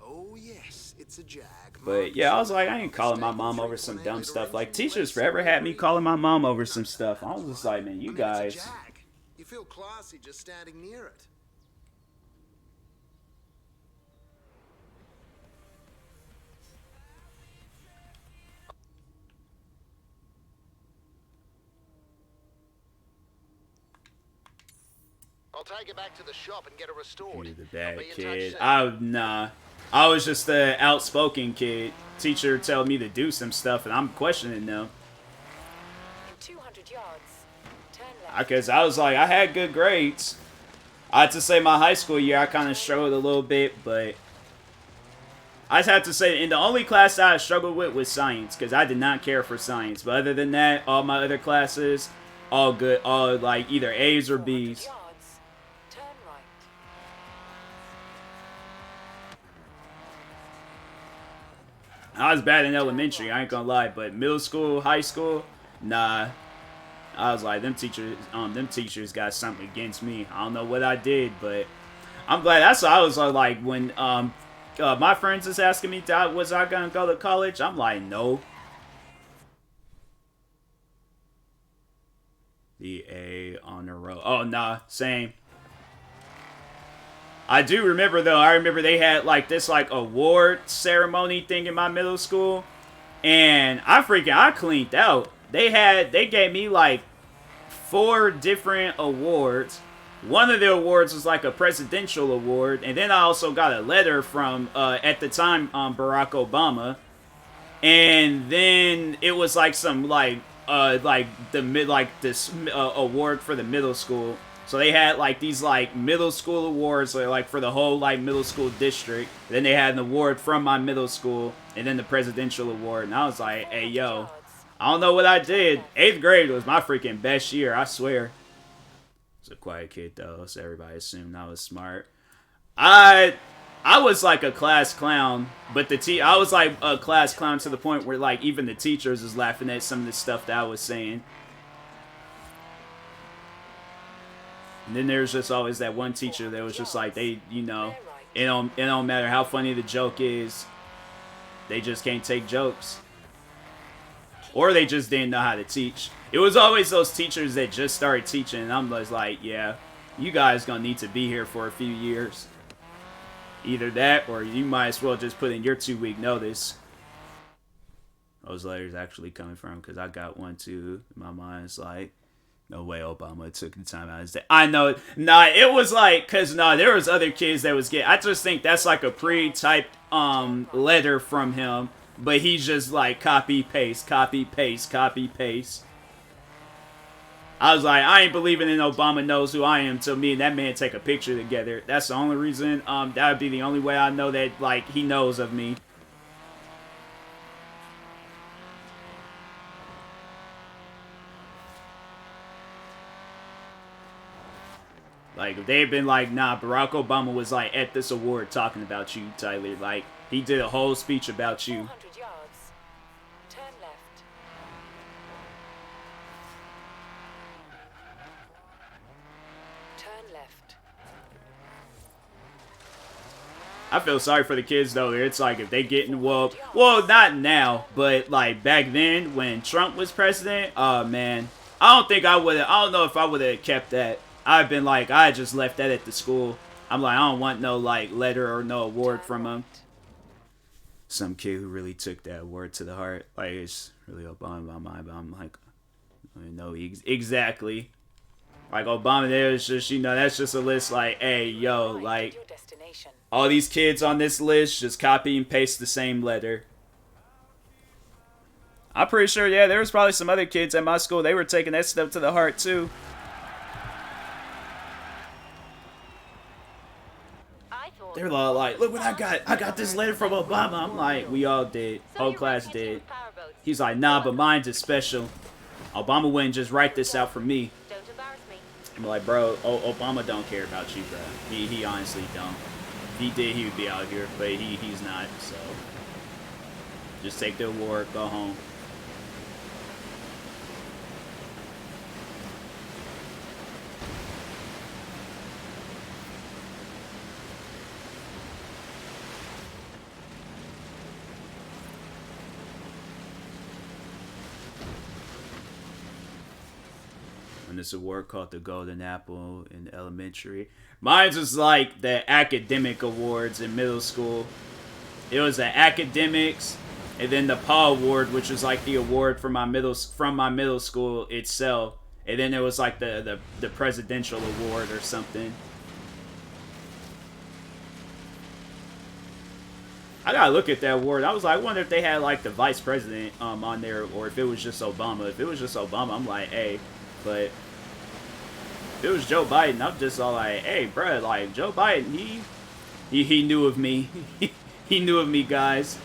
Oh, yes, it's a Jag. But yeah, I was like, I ain't calling my mom over some dumb stuff. Like, teachers forever had me calling my mom over some stuff. I was just like, man, you guys. You feel classy just standing near it. I'll take it back to the shop and get it restored. You're the bad kid. Nah. I was just the outspoken kid. Teacher tell me to do some stuff, and I'm questioning them. 200 yards. Turn left. Because I was like, I had good grades. I had to say my high school year, I kind of struggled a little bit, but I just have to say, in the only class that I struggled with was science, because I did not care for science. But other than that, all my other classes, all good, all like either A's or B's. Yards. Turn right. I was bad in elementary, I ain't gonna lie, but middle school, high school, nah. I was like, them teachers got something against me. I don't know what I did, but I'm glad. That's what I was like when my friends is asking me, was I gonna go to college? I'm like, no. The A on the road. Oh, nah, same. I do remember, though, I remember they had, like, this, like, award ceremony thing in my middle school. And I cleaned out. They gave me, like, 4 different awards. One of the awards was like a presidential award, and then I also got a letter from at the time Barack Obama, and then it was like some like this award for the middle school. So they had like these like middle school awards, like for the whole like middle school district. Then they had an award from my middle school, and then the presidential award. And I was like, hey yo, I don't know what I did. 8th grade was my freaking best year, I swear. I was a quiet kid though, so everybody assumed I was smart. I was like a class clown, but I was like a class clown to the point where like even the teachers was laughing at some of the stuff that I was saying. And then there's just always that one teacher that was just like, they, you know, it don't matter how funny the joke is, they just can't take jokes. Or they just didn't know how to teach. It was always those teachers that just started teaching, and I'm just like, yeah, you guys gonna need to be here for a few years. Either that, or you might as well just put in your 2-week notice. Those letters actually coming from, because I got one too. My mind's like, no way Obama took the time out of his day. I know. Nah, it was like, because there was other kids that was getting, I just think that's like a pre-typed letter from him. But he's just like copy, paste, copy, paste, copy, paste. I was like, I ain't believing in Obama knows who I am till me and that man take a picture together. That's the only reason, that would be the only way I know that, like, he knows of me. Like, if they had been like, nah, Barack Obama was, like, at this award talking about you, Tyler. Like, he did a whole speech about you. 400 yards. Turn left. Turn left. I feel sorry for the kids, though. It's like, if they getting, well, not now, but, like, back then, when Trump was president, oh, man. I don't know if I would have kept that. I've been like, I just left that at the school. I'm like, I don't want no, like, letter or no award from him. Some kid who really took that award to the heart. Like, it's really Obama in my mind, but I'm like, I don't know exactly. Like, Obama there is just, you know, that's just a list like, hey, yo, like, all these kids on this list, just copy and paste the same letter. I'm pretty sure, yeah, there was probably some other kids at my school, they were taking that stuff to the heart, too. They're all like, look what I got. I got this letter from Obama. I'm like, we all did. Whole class did. He's like, nah, but mine's is special. Obama wouldn't just write this out for me. I'm like, bro, Obama don't care about you, bro. He honestly don't. If he did, he would be out here, but he's not, so. Just take the award, go home. This award called the Golden Apple in elementary. Mine was like the academic awards in middle school. It was the academics, and then the PA award, which was like the award from my middle school itself. And then it was like the presidential award or something. I gotta look at that award. I was like, I wonder if they had like the vice president on there, or if it was just Obama. If it was just Obama, I'm like, hey, but if it was Joe Biden, I'm just all like, hey, bruh, like, Joe Biden, he knew of me. He knew of me, guys.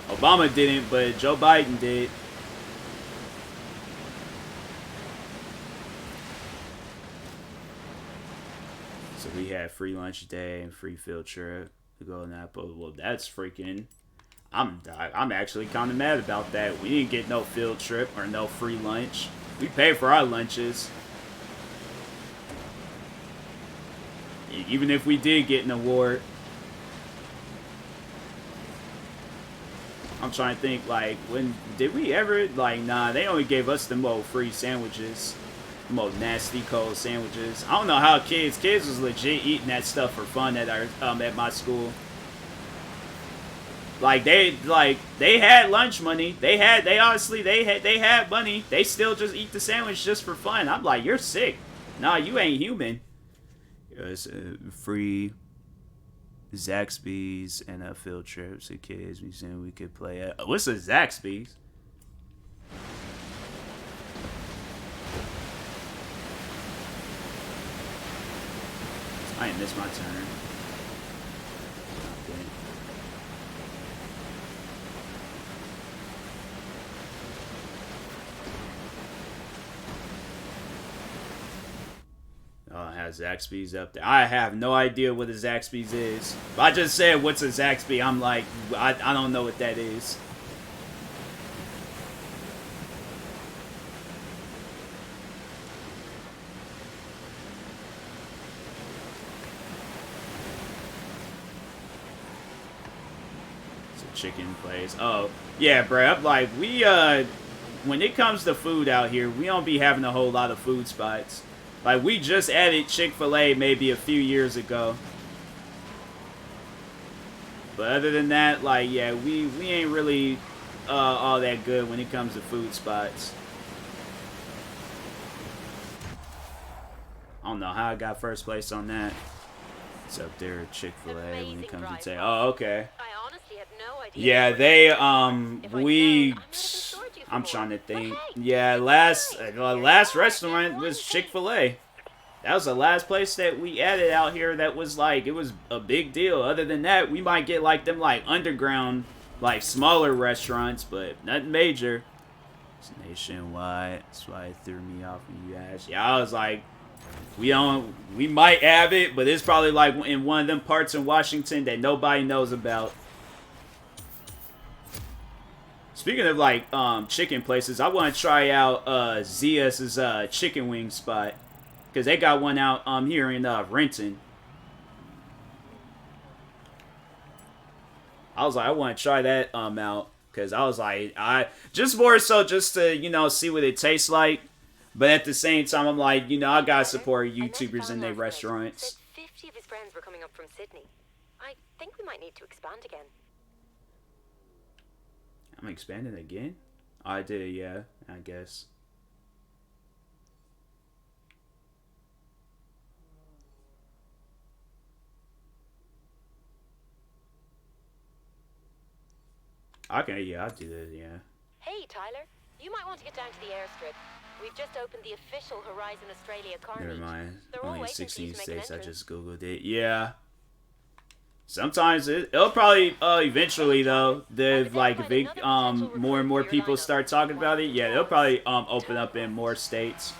Obama didn't, but Joe Biden did. So we had free lunch day and free field trip to go on that. But, well, that's freaking... I'm actually kind of mad about that. We didn't get no field trip or no free lunch. We paid for our lunches. Even if we did get an award. I'm trying to think, like, when did we ever, like, nah, they only gave us them old free sandwiches. Them old nasty cold sandwiches. I don't know how kids was legit eating that stuff for fun at our at my school. Like they had lunch money. They had money. They still just eat the sandwich just for fun. I'm like, you're sick. Nah, you ain't human. It's free Zaxby's and a field trip to kids. We said we could play at. What's a Zaxby's? I ain't missed my turn. Okay. Oh, it has Zaxby's up there. I have no idea what a Zaxby's is. I just said, what's a Zaxby? I'm like, I don't know what that is. Chicken place. Oh, yeah, bro. I'm like, when it comes to food out here, we don't be having a whole lot of food spots. Like, we just added Chick-fil-A maybe a few years ago. But other than that, like, yeah, we ain't really all that good when it comes to food spots. I don't know how I got first place on that. It's up there at Chick-fil-A when it comes to oh, okay. Yeah, they I'm trying to think. Yeah, last restaurant was Chick-fil-A. That was the last place that we added out here that was like, it was a big deal. Other than that, we might get like them like underground, like smaller restaurants, but nothing major. It's nationwide. That's why it threw me off when you asked. Yeah, I was like, we might have it, but it's probably like in one of them parts in Washington that nobody knows about. Speaking of like chicken places, I want to try out Zia's chicken wing spot, because they got one out here in Renton. I was like, I want to try that out, because I was like, I just more so just to see what it tastes like, but at the same time I'm like, I gotta support YouTubers in their restaurants. 50 of his friends were coming up from Sydney. I think we might need to expand again. I'm expanding again? I did, yeah, I guess. Okay, yeah, I'll do that, yeah. Hey, Tyler. You might want to get down to the airstrip. We've just opened the official Horizon Australia car meet. Never mind. They're all Only waiting for you 16 to make an states, I entrance. just googled it. Yeah. Sometimes it'll probably eventually though, like if it, more and more people start talking about it, yeah, they'll probably open up in more states.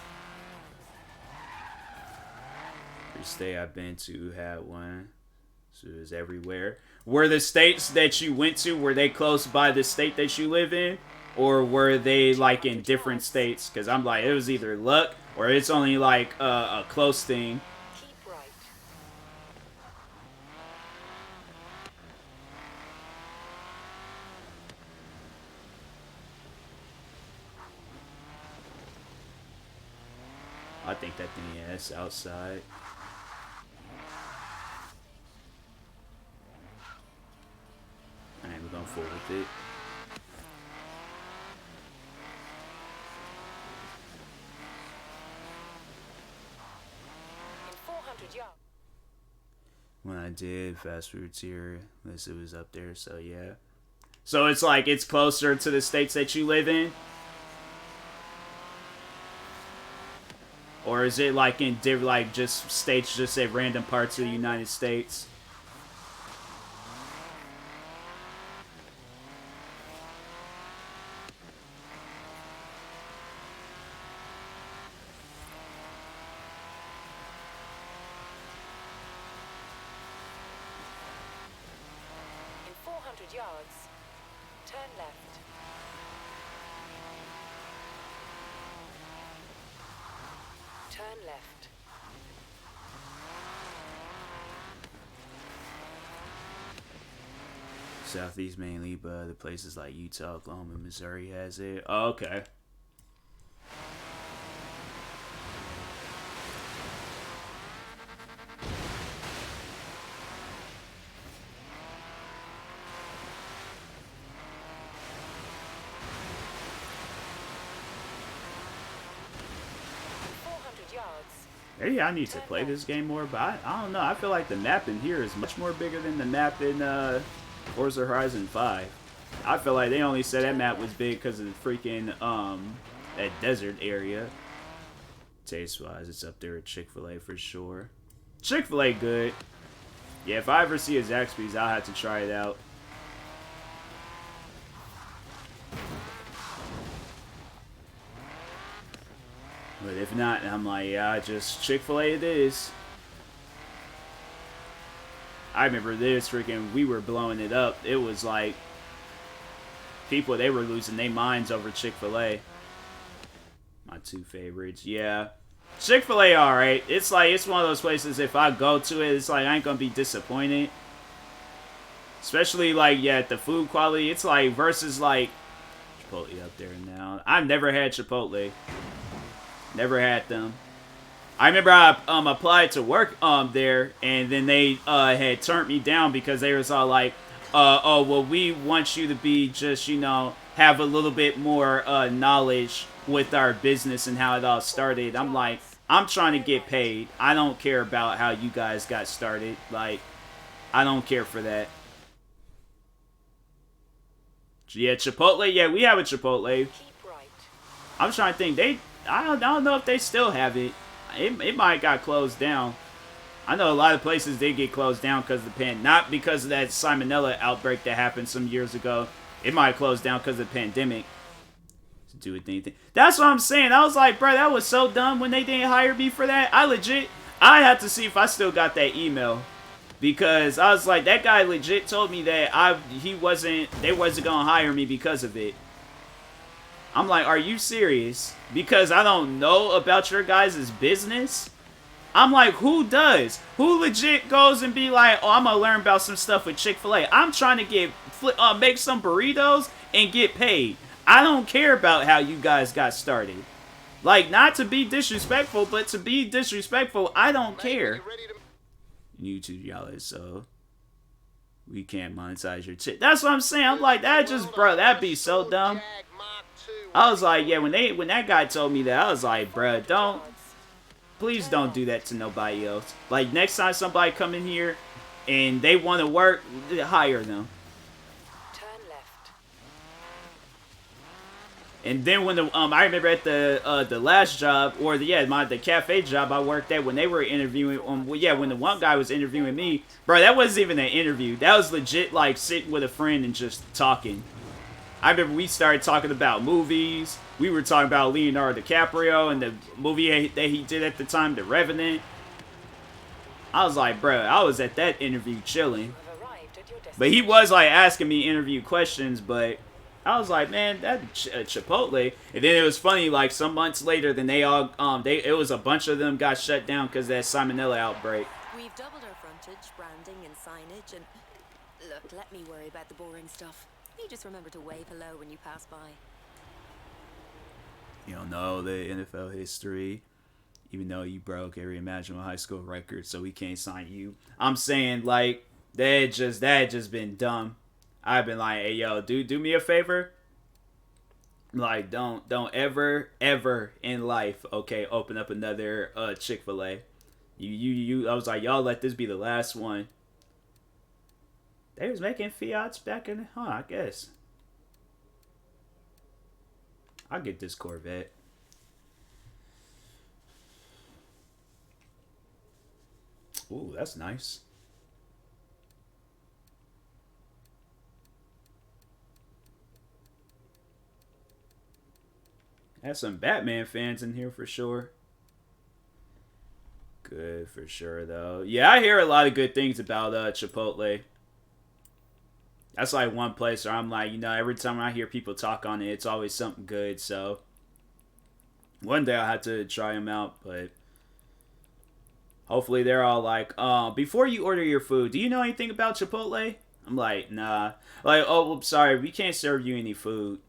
Every state I've been to had one, so it was everywhere. Were the states that you went to, were they close by the state that you live in, or were they like in different states? Because I'm like, it was either luck or it's only like a close thing. Keep right. I think that thing, yeah, it's outside. Alright, we're going forward with it. In 400 yards. When I did fast foods here, unless it was up there, so yeah. So it's like, it's closer to the states that you live in? Or is it like in different, like just states, just at random parts of the United States? In 400 yards, turn left. Turn left. Southeast mainly, but the places like Utah, Oklahoma, Missouri has it. Oh, okay. Maybe I need to play this game more, but I don't know. I feel like the map in here is much more bigger than the map in Forza Horizon 5. I feel like they only said that map was big because of the freaking that desert area. Taste-wise, it's up there with Chick-fil-A for sure. Chick-fil-A good. Yeah, if I ever see a Zaxby's, I'll have to try it out. But if not, I'm like, yeah, just Chick-fil-A it is. I remember this freaking, we were blowing it up. It was like, people, they were losing their minds over Chick-fil-A. My two favorites, yeah. Chick-fil-A, alright. It's like, it's one of those places, if I go to it, it's like, I ain't gonna be disappointed. Especially, like, yeah, the food quality. It's like, versus, like, Chipotle up there now. I've never had Chipotle. Never had them. I remember I applied to work there, and then they had turned me down because they was all like, oh, well, we want you to be just, you know, have a little bit more knowledge with our business and how it all started. I'm like, I'm trying to get paid. I don't care about how you guys got started. Like, I don't care for that. Yeah, Chipotle. Yeah, we have a Chipotle. I'm trying to think. I don't know if they still have it. It might got closed down. I know a lot of places did get closed down because of the not because of that salmonella outbreak that happened some years ago. It might close down because of the pandemic. To do with anything. That's what I'm saying. I was like, bro, that was so dumb when they didn't hire me for that. I had to see if I still got that email. Because I was like, that guy legit told me that they wasn't gonna hire me because of it. I'm like, are you serious? Because I don't know about your guys' business? I'm like, who does? Who legit goes and be like, oh, I'm gonna learn about some stuff with Chick-fil-A. I'm trying to make some burritos and get paid. I don't care about how you guys got started. Like, not to be disrespectful, but to be disrespectful, I don't care. YouTube, y'all, so we can't monetize your chick. That's what I'm saying. I'm like, that just, bro, that'd be so dumb. I was like, yeah, when that guy told me that, I was like, bro, please don't do that to nobody else. Like, next time somebody come in here and they want to work, hire them. Turn left. And then when I remember at the last job, or the cafe job I worked at, when they were interviewing, when the one guy was interviewing me, bro, that wasn't even an interview. That was legit like sitting with a friend and just talking. I remember we started talking about movies. We were talking about Leonardo DiCaprio and the movie that he did at the time, The Revenant. I was like, bro, I was at that interview chilling. But he was like asking me interview questions, but I was like, man, that Chipotle. And then it was funny, like some months later, then it was a bunch of them got shut down because of that salmonella outbreak. We've doubled our frontage, branding, and signage, and look, let me worry about the boring stuff. You just remember to wave hello when you pass by. You don't know the NFL history, even though you broke every imaginable high school record, so we can't sign you. I'm saying, like, that just been dumb. I've been like, hey, yo, do me a favor. Like, don't ever in life, okay, open up another Chick-fil-A. I was like, y'all let this be the last one. They was making Fiats back in, I guess. I'll get this Corvette. Ooh, that's nice. Has some Batman fans in here for sure. Good for sure, though. Yeah, I hear a lot of good things about Chipotle. That's like one place where I'm like, you know, every time I hear people talk on it, it's always something good. So one day I'll have to try them out, but hopefully they're all like, before you order your food, do you know anything about Chipotle? I'm like, nah. Like, oh, well, sorry, we can't serve you any food.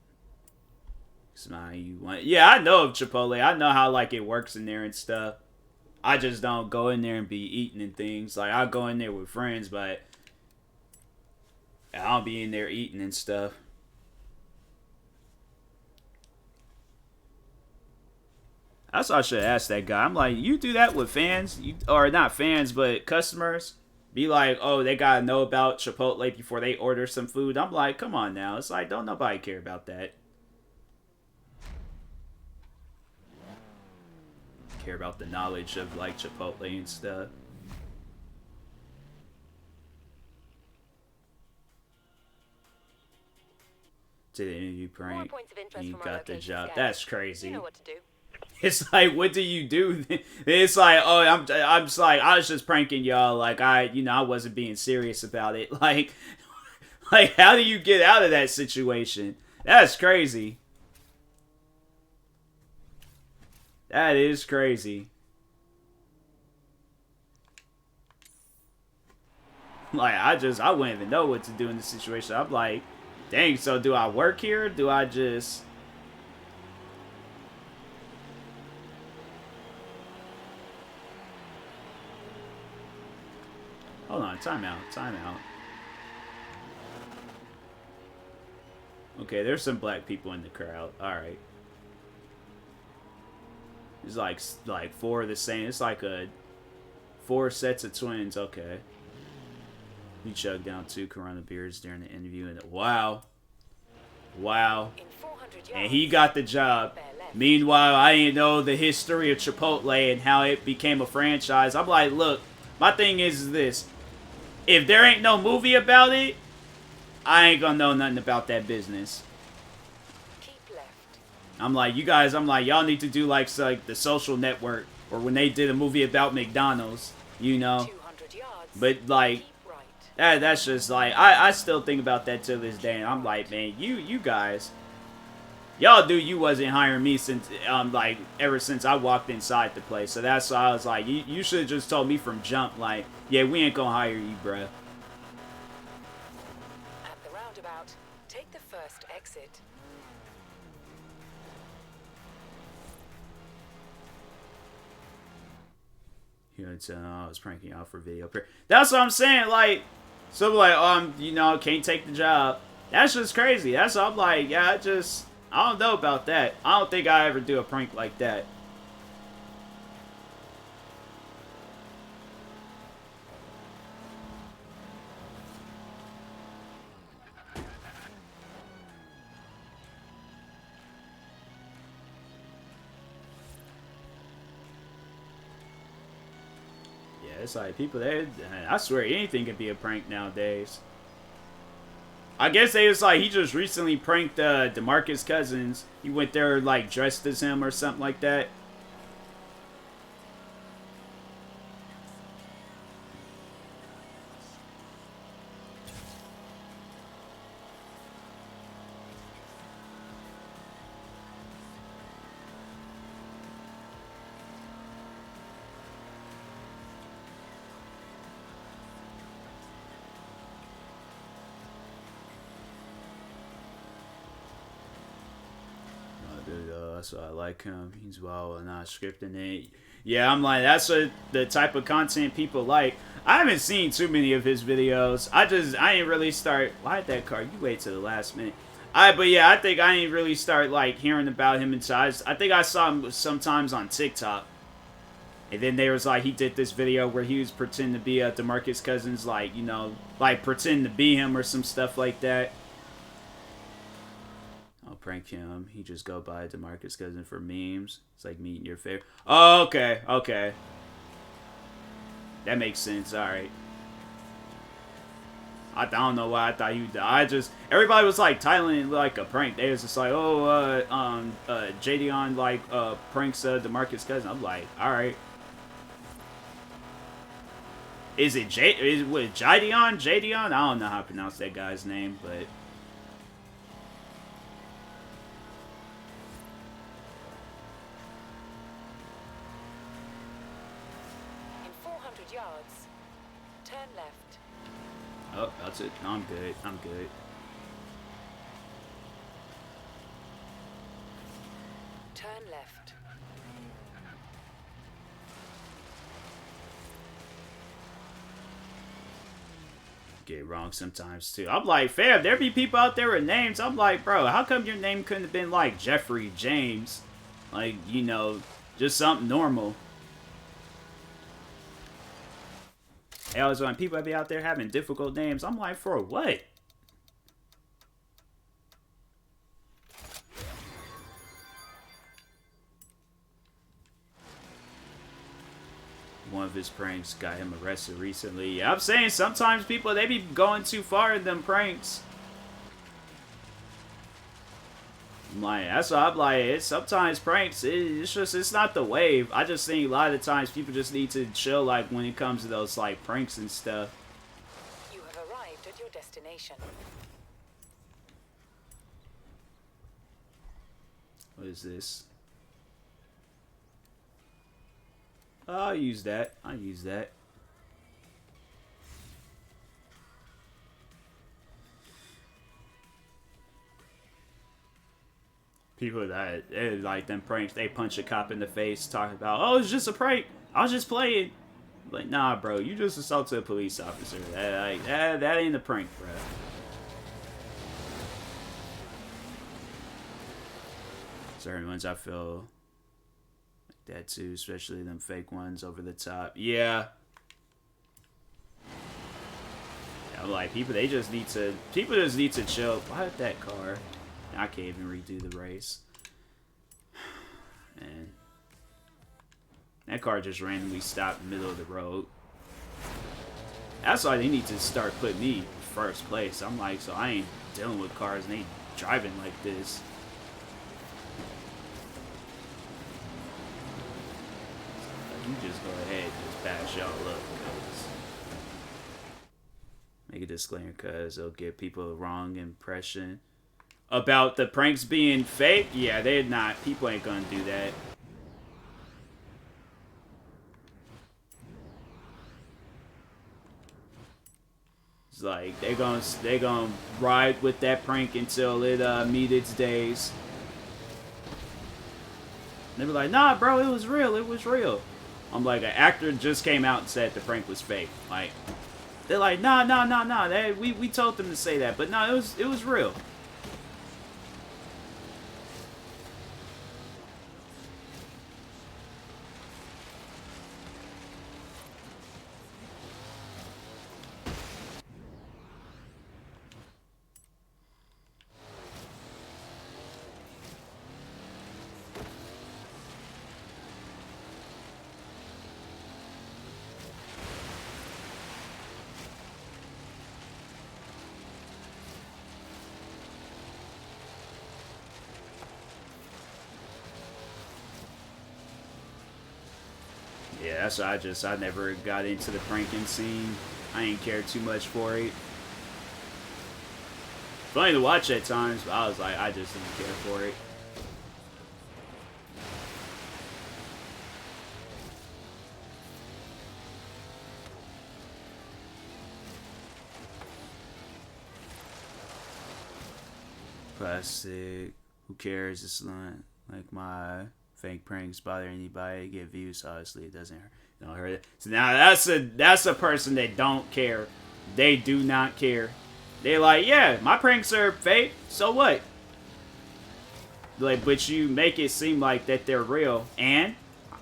Yeah, I know of Chipotle. I know how like it works in there and stuff. I just don't go in there and be eating and things. Like, I go in there with friends, but I'll be in there eating and stuff. That's what I should ask that guy. I'm like, you do that with fans, or not fans, but customers? Be like, oh, they gotta know about Chipotle before they order some food. I'm like, come on now. It's like, don't nobody care about that. Care about the knowledge of like Chipotle and stuff. To the interview prank, you got the job. That's crazy. You know what to do. It's like, what do you do? It's like, oh, I'm just like, I was just pranking y'all. Like, I wasn't being serious about it. Like, how do you get out of that situation? That's crazy. That is crazy. Like, I wouldn't even know what to do in this situation. I'm like, dang, so do I work here? Do I just... Hold on, timeout. Okay, there's some black people in the crowd. Alright. It's like 4 of the same. It's like 4 sets of twins. Okay. He chugged down 2 Corona beers during the interview. And wow. And he got the job. Meanwhile, I didn't know the history of Chipotle and how it became a franchise. I'm like, look, my thing is this. If there ain't no movie about it, I ain't gonna know nothing about that business. Keep left. I'm like, y'all need to do like the Social Network, or when they did a movie about McDonald's, you know. 200 yards. But like, Keep right. that's just like, I still think about that to this day, and I'm like, man, you guys, y'all knew you wasn't hiring me since like ever since I walked inside the place. So that's why I was like, you should have just told me from jump, like, yeah, we ain't gonna hire you, bruh. At the roundabout, take the first exit. You know, I was pranking out for video. That's what I'm saying. Like, so like, can't take the job. That's just crazy. That's what I'm like, yeah, I don't know about that. I don't think I ever do a prank like that. It's like people there. I swear anything can be a prank nowadays. I guess they was like he just recently pranked DeMarcus Cousins. He went there like dressed as him or something like that. So I like him. He's well and not scripting it. Yeah, I'm like, that's the type of content people like. I haven't seen too many of his videos. I ain't really start. Why did that car? You wait to the last minute. But yeah, I think I ain't really start like hearing about him inside. I think I saw him sometimes on TikTok. And then there was like, he did this video where he was pretending to be DeMarcus Cousins, like, like pretending to be him or some stuff like that. I'll prank him. He just go by DeMarcus Cousins for memes. It's like meeting your favorite. Oh, okay. That makes sense. All right. I don't know why I thought you. Everybody was like titling like a prank. They was just like, Jadion like pranks DeMarcus Cousins. I'm like, all right. Is it Jadion? Jadion? I don't know how to pronounce that guy's name, but. Yards. Turn left. Oh, that's it. No, I'm good. Turn left. Get it wrong sometimes too. I'm like, fam, there be people out there with names. I'm like, bro, how come your name couldn't have been like Jeffrey James? Like, Just something normal. They always want people to be out there having difficult names. I'm like, for what? One of his pranks got him arrested recently. Yeah, I'm saying sometimes people, they be going too far in them pranks. I'm like, that's why I'm like, it's sometimes pranks, it's not the wave. I just think a lot of the times people just need to chill, like, when it comes to those, like, pranks and stuff. You have arrived at your destination. What is this? Oh, I'll use that. I'll use that. People that like them pranks, they punch a cop in the face talking about, oh, it's just a prank. I was just playing. Like, nah, bro, you just assaulted a police officer. That ain't a prank, bro. Certain ones I feel like that too, especially them fake ones over the top. Yeah. I'm like, people just need to chill. Why did that car? I can't even redo the race. Man. That car just randomly stopped in the middle of the road. That's why they need to start putting me in first place. I'm like, so I ain't dealing with cars and they driving like this. You just go ahead and just bash y'all up, cause make a disclaimer, cause it'll give people a wrong impression about the pranks being fake. Yeah, they're not. People ain't gonna do that. It's like they gonna ride with that prank until it meet its days. They be like, nah, bro, it was real. It was real. I'm like, an actor just came out and said the prank was fake. Like, they're like, nah. We told them to say that, but no, it was real. Yeah, that's why I never got into the pranking scene. I ain't cared too much for it. Funny to watch at times, but I was like, I just didn't care for it. Plastic. Who cares? It's not like my fake pranks bother anybody. Get views, so obviously it doesn't hurt it. So now that's a person that don't care. They do not care. They're like, yeah, my pranks are fake. So what? Like, but you make it seem like that they're real, and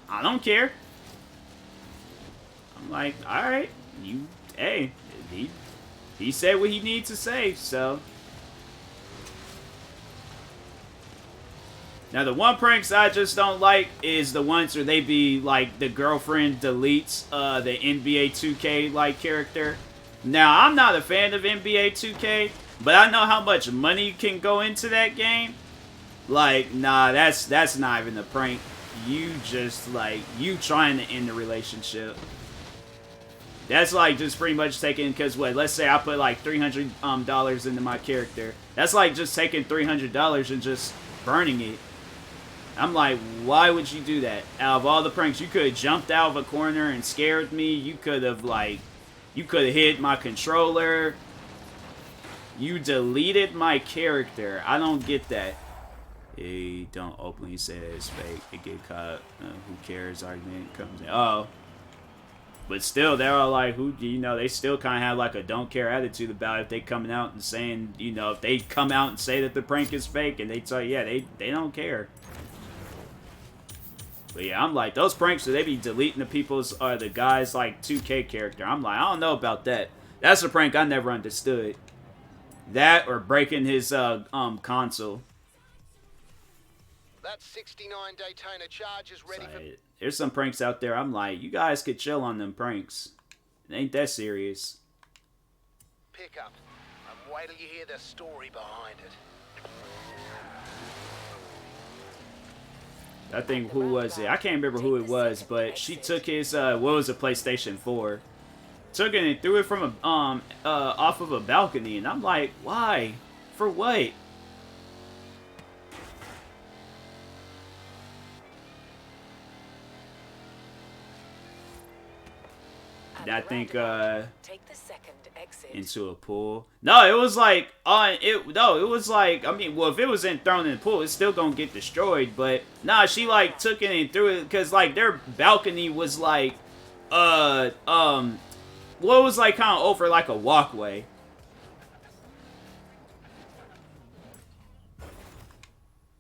I don't care. I'm like, all right, hey, he said what he needs to say, so. Now, the one pranks I just don't like is the ones where they be, like, the girlfriend deletes the NBA 2K, like, character. Now, I'm not a fan of NBA 2K, but I know how much money can go into that game. Like, nah, that's not even a prank. You just, like, you trying to end the relationship. That's, like, just pretty much taking, because, what, let's say I put, like, $300 into my character. That's, like, just taking $300 and just burning it. I'm like, why would you do that? Out of all the pranks, you could have jumped out of a corner and scared me. You could have, like, you could have hit my controller. You deleted my character. I don't get that. Hey, don't openly say that it's fake. It get caught. Who cares? Argument comes in. Oh. But still, they're all like, they still kind of have, like, a don't care attitude about it. If they coming out and saying, if they come out and say that the prank is fake and they tell you, yeah, they don't care. But yeah, I'm like, those pranks where they be deleting the people's, the guy's, like, 2K character. I'm like, I don't know about that. That's a prank I never understood. That or breaking his, console. That 69 Daytona Charge is ready for... There's some pranks out there. I'm like, you guys could chill on them pranks. It ain't that serious. pickup. And wait till you hear the story behind it. I think, who was it? I can't remember who it was, but she took his, what was a PlayStation 4? Took it and threw it from a, off of a balcony, and I'm like, why? For what? I think, take the second exit. into a pool. No, it was like, it was like, I mean, well, if it was thrown in the pool, it's still gonna get destroyed, but, nah, she, like, took it and threw it, because, like, their balcony was, like, what was, like, kind of over, like, a walkway.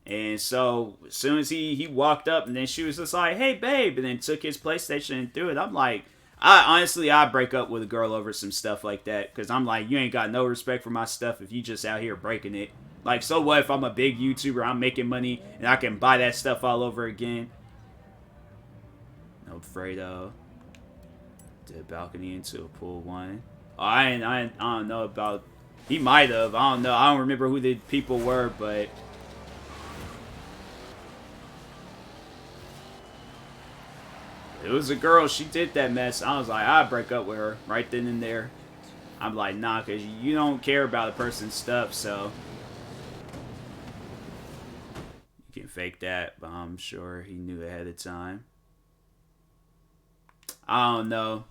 And so, as soon as he walked up, and then she was just like, hey, babe, and then took his PlayStation and threw it, I'm like, I'd break up with a girl over some stuff like that, because I'm like, you ain't got no respect for my stuff if you just out here breaking it. Like, so what if I'm a big YouTuber, I'm making money, and I can buy that stuff all over again? No, Fredo. The balcony into a pool one. Oh, I don't know about... He might have. I don't know. I don't remember who the people were, but... It was a girl. She did that mess. I was like, I'd break up with her right then and there. I'm like, nah, because you don't care about a person's stuff, so... You can fake that, but I'm sure he knew ahead of time. I don't know.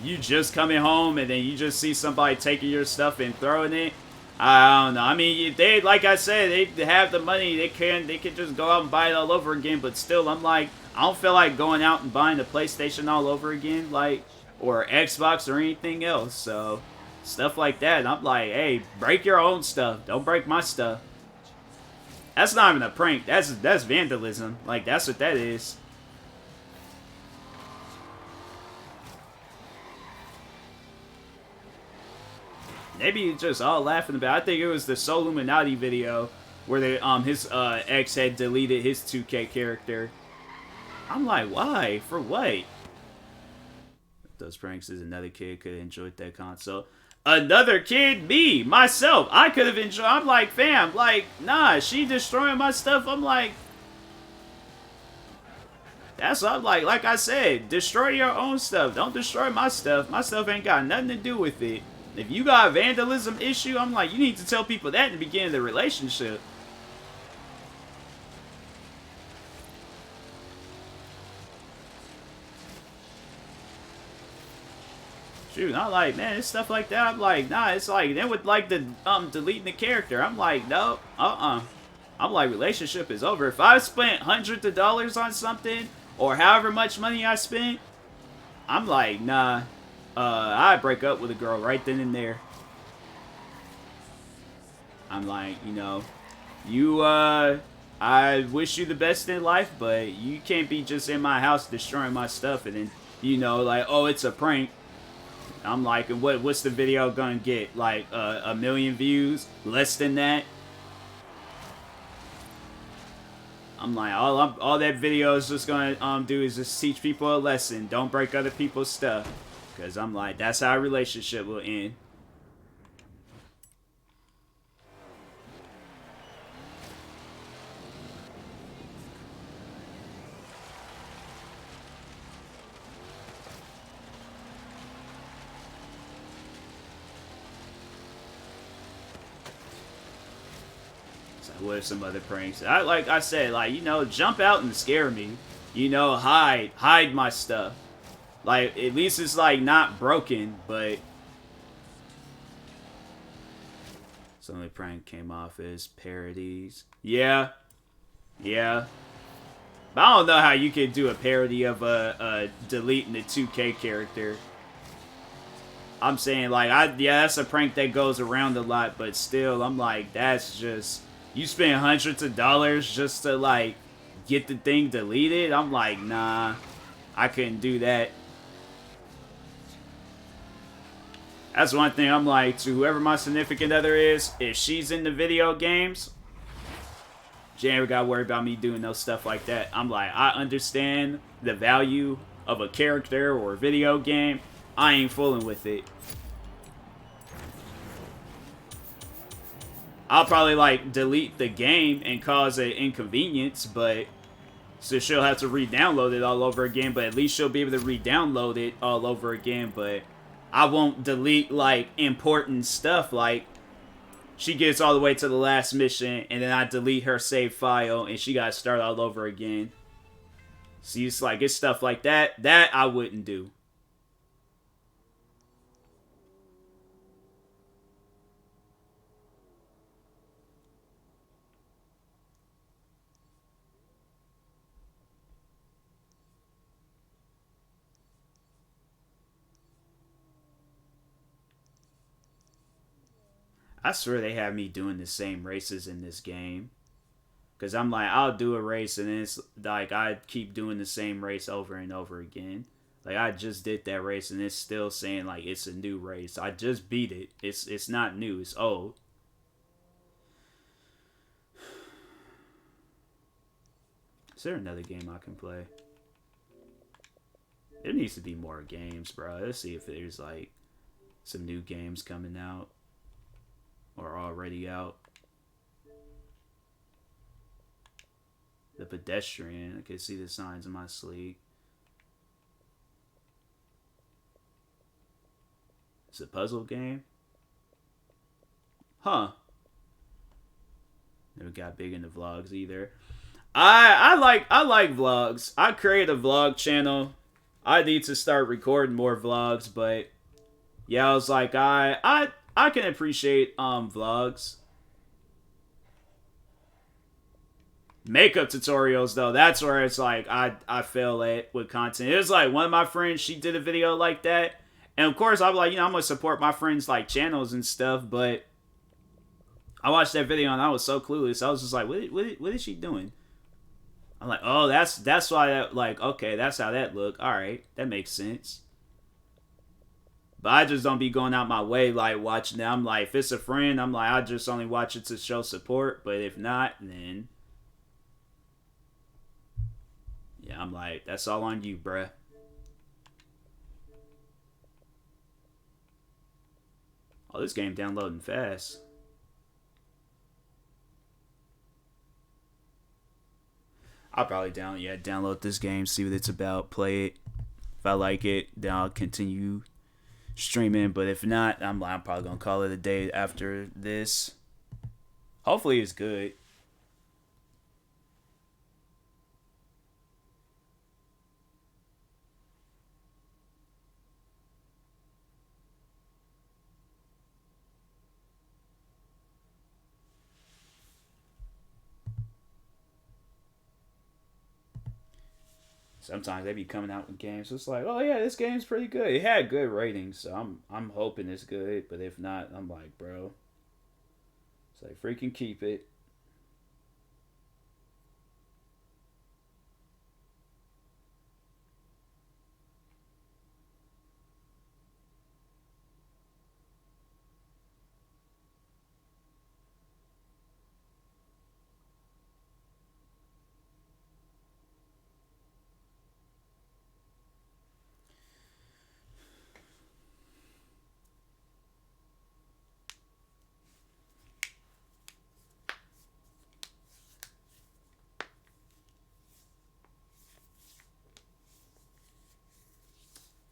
You just coming home and then you just see somebody taking your stuff and throwing it. I don't know. I mean, they, like I said, they have the money. They can just go out and buy it all over again. But still, I'm like, I don't feel like going out and buying the PlayStation all over again, like, or Xbox or anything else. So stuff like that. And I'm like, hey, break your own stuff. Don't break my stuff. That's not even a prank. That's vandalism. Like, that's what that is. Maybe you're just all laughing about it. I think it was the Soul Illuminati video where they, his ex had deleted his 2K character. I'm like, why? For what? Those pranks is another kid could have enjoyed that console. Another kid? Me. Myself. I could have enjoyed. I'm like, fam, like, nah, she destroying my stuff. I'm like, that's what I'm like I said, destroy your own stuff. Don't destroy my stuff. My stuff ain't got nothing to do with it. If you got a vandalism issue, I'm like, you need to tell people that in the beginning of the relationship. Shoot, I'm like, man, it's stuff like that. I'm like, nah, it's like, then with like the, deleting the character, I'm like, no, I'm like, relationship is over. If I spent hundreds of dollars on something, or however much money I spent, I'm like, nah, I'd break up with a girl right then and there. I'm like, you know, you, I wish you the best in life, but you can't be just in my house destroying my stuff and then, you know, like, oh, it's a prank. I'm like, and what's the video gonna get? Like, a million views? Less than that? I'm like, all that video is just gonna, do is just teach people a lesson. Don't break other people's stuff. Because I'm like, that's how a relationship will end. What if some other pranks? Like I said, like, you know, jump out and scare me. You know, hide my stuff. Like, at least it's like not broken, but some of the prank came off as parodies. Yeah. But I don't know how you could do a parody of deleting the 2K character. I'm saying, like, yeah, that's a prank that goes around a lot, but still, I'm like, that's just... You spend hundreds of dollars just to, like, get the thing deleted. I'm like, nah, I couldn't do that. That's one thing I'm like, to whoever my significant other is, if she's into video games, she ain't gotta worry about me doing no stuff like that. I'm like, I understand the value of a character or a video game. I ain't fooling with it. I'll probably like delete the game and cause an inconvenience, but so she'll have to re-download it all over again, but at least she'll be able to re-download it all over again. But I won't delete like important stuff. Like she gets all the way to the last mission and then I delete her save file and she gotta start all over again. See, it's like, it's stuff like that that I wouldn't do. I swear they have me doing the same races in this game. Because I'm like, I'll do a race and then it's like I keep doing the same race over and over again. Like I just did that race and it's still saying like it's a new race. I just beat it. It's not new, it's old. Is there another game I can play? There needs to be more games, bro. Let's see if there's like some new games coming out. Or already out. The Pedestrian. I can see the signs in my sleep. It's a puzzle game. Huh. Never got big into vlogs either. I like vlogs. I create a vlog channel. I need to start recording more vlogs, but yeah, I was like, I can appreciate vlogs. Makeup tutorials though, that's where it's like I fail at with content. It was like one of my friends, she did a video like that. And of course I'm like, I'm gonna support my friends like channels and stuff, but I watched that video and I was so clueless. I was just like, what is she doing? I'm like, oh, that's why that, like, okay, that's how that look. Alright, that makes sense. But I just don't be going out my way, like, watching it. I'm like, if it's a friend, I'm like, I just only watch it to show support. But if not, then... yeah, I'm like, that's all on you, bruh. Oh, this game downloading fast. I'll probably download this game, see what it's about, play it. If I like it, then I'll continue streaming, but if not, I'm probably gonna call it a day after this. Hopefully it's good. Sometimes they be coming out with games. So it's like, oh yeah, this game's pretty good. It had good ratings, so I'm hoping it's good. But if not, I'm like, bro, it's like freaking keep it.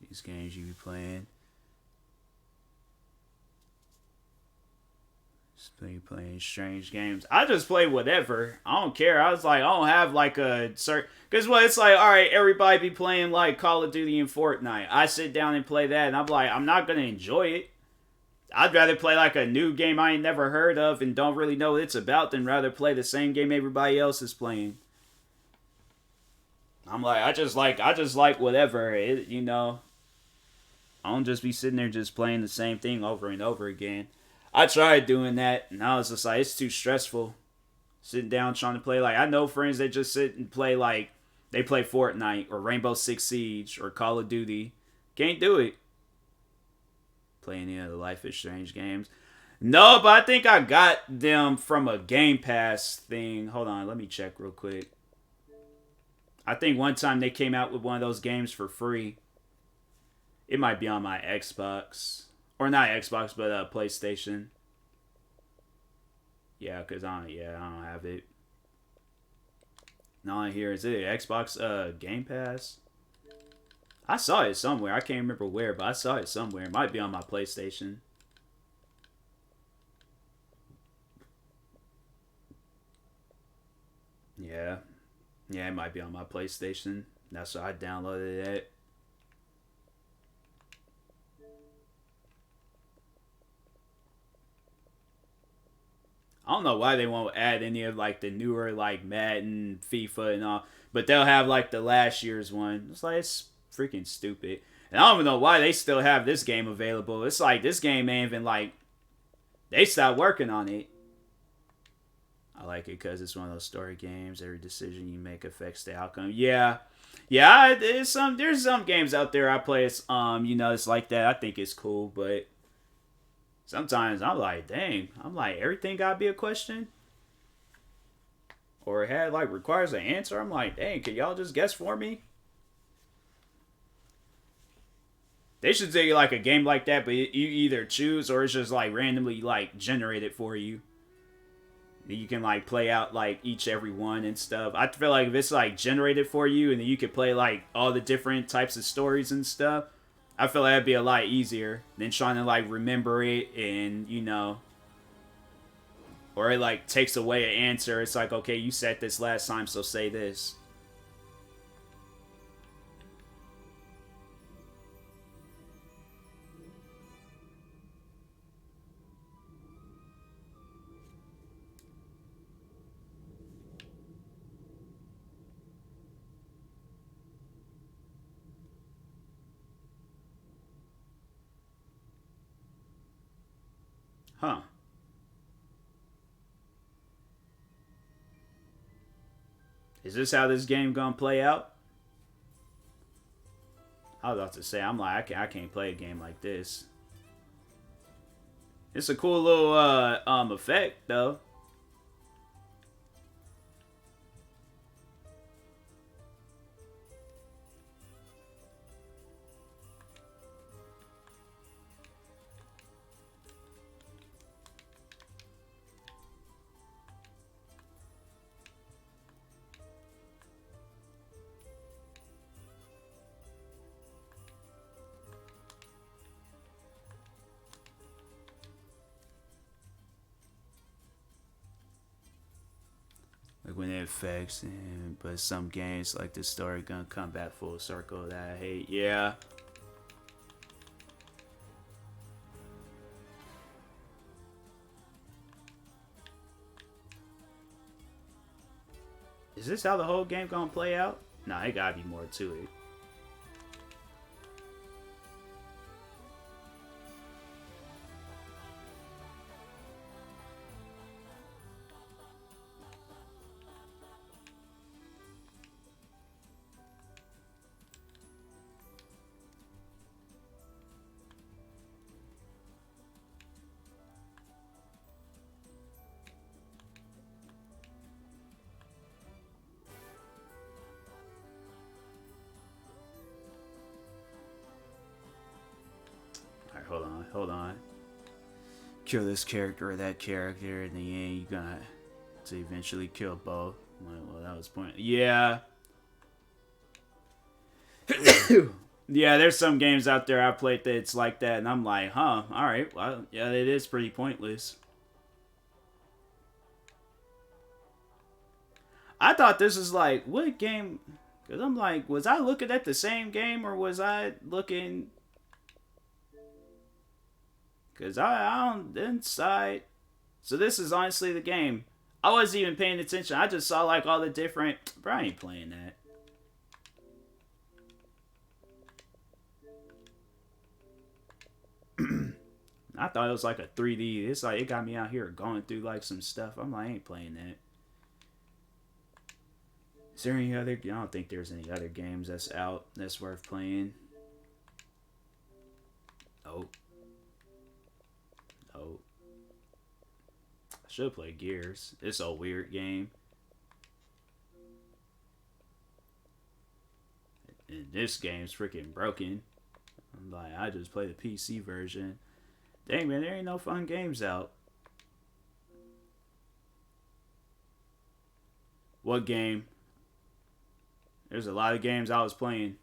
These games you be playing. Just playing strange games. I just play whatever. I don't care. I was like, I don't have like a certain... because what, it's like, alright, everybody be playing like Call of Duty and Fortnite. I sit down and play that and I'm like, I'm not going to enjoy it. I'd rather play like a new game I ain't never heard of and don't really know what it's about than rather play the same game everybody else is playing. I'm like, I just like whatever. It, you know... I don't just be sitting there just playing the same thing over and over again. I tried doing that, and I was just like, it's too stressful. sitting down trying to play. Like, I know friends that just sit and play, like, they play Fortnite or Rainbow Six Siege or Call of Duty. Can't do it. Play any of the Life is Strange games. No, but I think I got them from a Game Pass thing. Hold on, let me check real quick. I think one time they came out with one of those games for free. It might be on my Xbox. Or not Xbox, but PlayStation. Yeah, because I don't have it. No, here is it Xbox Game Pass. I saw it somewhere. I can't remember where, but I saw it somewhere. It might be on my PlayStation. Yeah. Yeah, it might be on my PlayStation. That's why I downloaded it. I don't know why they won't add any of like the newer like Madden, FIFA, and all, but they'll have like the last year's one. It's like it's freaking stupid, and I don't even know why they still have this game available. It's like this game ain't even like they stopped working on it. I like it because it's one of those story games. Every decision you make affects the outcome. Yeah, yeah. There's some games out there I play. It's it's like that. I think it's cool, but sometimes I'm like, dang. I'm like, everything gotta be a question, or it had like requires an answer. I'm like, dang. Can y'all just guess for me? They should take like a game like that, but you either choose or it's just like randomly like generated for you. You can like play out like every one and stuff. I feel like if it's like generated for you and then you could play like all the different types of stories and stuff, I feel like that'd be a lot easier than trying to like remember it and or it like takes away an answer. It's like, okay, you said this last time, so say this. Huh. Is this how this game gonna play out? I was about to say, I'm like, I can't play a game like this. It's a cool little effect though. Like when it affects, but some games like the story gonna come back full circle that I hate. Yeah. Is this how the whole game gonna play out? Nah, it gotta be more to it. Hold on. Kill this character or that character, and then you got to eventually kill both. Well, that was point. Yeah. Yeah, there's some games out there I played that it's like that, and I'm like, huh, alright, well, yeah, it is pretty pointless. I thought this was like, what game? Because I'm like, was I looking at the same game, or was I looking... Because I don't inside. So this is honestly the game. I wasn't even paying attention. I just saw like all the different... Bro, I ain't playing that. I thought it was like a 3D. It's like it got me out here going through like some stuff. I'm like, I ain't playing that. Is there any other? I don't think there's any other games that's out that's worth playing. Oh. Oh. I should play Gears. It's a weird game. And this game's freaking broken. I'm like, I just play the PC version. Dang, man, there ain't no fun games out. What game? There's a lot of games I was playing.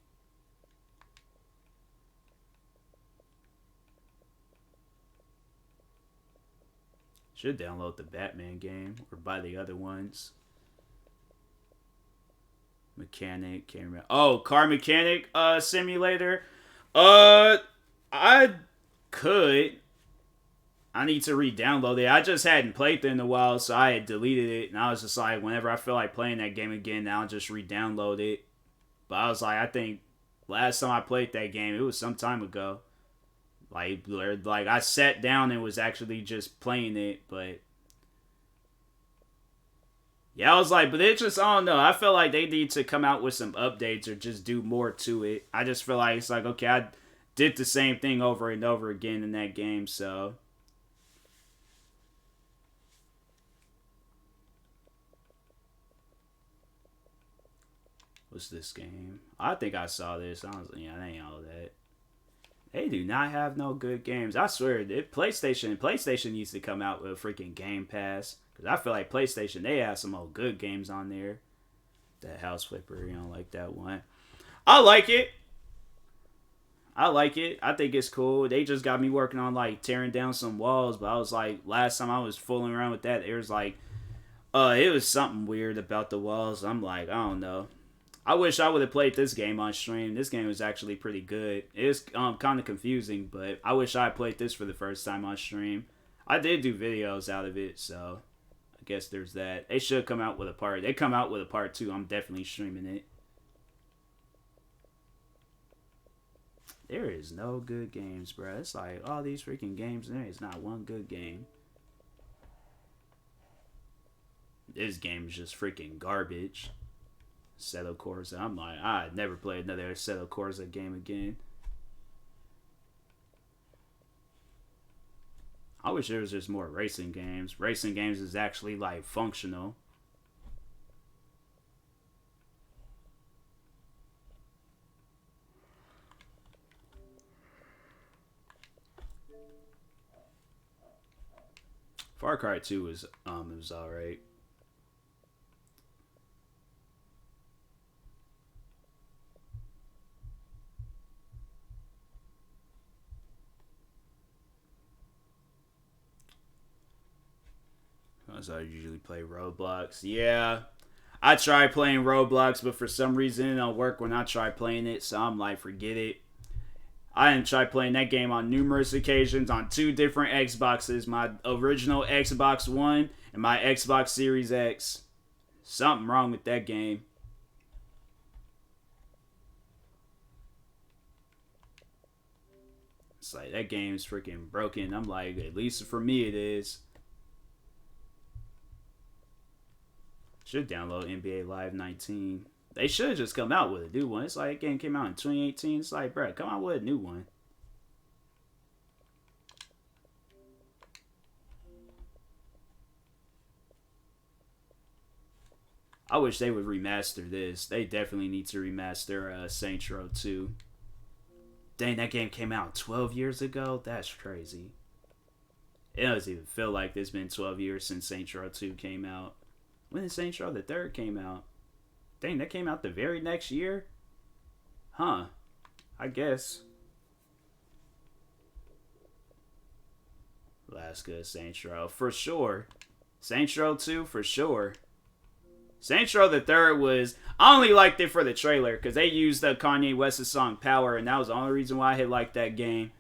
Should download the Batman game or buy the other ones. Mechanic, can't remember. Oh, car mechanic simulator. I could. I need to re-download it. I just hadn't played it in a while, so I had deleted it. And I was just like, whenever I feel like playing that game again, I'll just re-download it. But I was like, I think last time I played that game, it was some time ago. Like I sat down and was actually just playing it, but yeah, I was like, but it just, I don't know. I feel like they need to come out with some updates or just do more to it. I just feel like it's like, okay, I did the same thing over and over again in that game, so. What's this game? I think I saw this. I was like, yeah, that ain't all that. They do not have no good games. I swear, PlayStation needs to come out with a freaking Game Pass. Because I feel like PlayStation, they have some old good games on there. That House Flipper, you don't like that one. I like it. I think it's cool. They just got me working on like tearing down some walls. But I was like, last time I was fooling around with that, it was like, it was something weird about the walls. I'm like, I don't know. I wish I would have played this game on stream. This game was actually pretty good. It was kind of confusing, but I wish I had played this for the first time on stream. I did do videos out of it, so I guess there's that. They should come out with a part. They come out with a part 2. I'm definitely streaming it. There is no good games, bro. It's like all these freaking games, and there is not one good game. This game is just freaking garbage. Assetto Corsa. I'm like, I'd never play another Assetto Corsa game again. I wish there was just more racing games. Racing games is actually like functional. Far Cry 2 was it was alright. I usually play Roblox. Yeah, I try playing Roblox, but for some reason it don't work when I try playing it, so I'm like, forget it. I didn't try playing that game on numerous occasions on 2 different Xboxes. My original Xbox One and my Xbox Series X. Something wrong with that game. It's like, that game's freaking broken. I'm like, at least for me it is. Should download NBA Live 19. They should just come out with a new one. It's like, that game came out in 2018. It's like, bro, come out with a new one. I wish they would remaster this. They definitely need to remaster Saints Row 2. Dang, that game came out 12 years ago? That's crazy. It doesn't even feel like it's been 12 years since Saints Row 2 came out. When did Saints Row the 3rd came out? Dang, that came out the very next year? Huh. I guess. Last good Saints Row. For sure. Saints Row 2, for sure. Saints Row the 3rd was... I only liked it for the trailer, because they used the Kanye West's song Power, and that was the only reason why I had liked that game.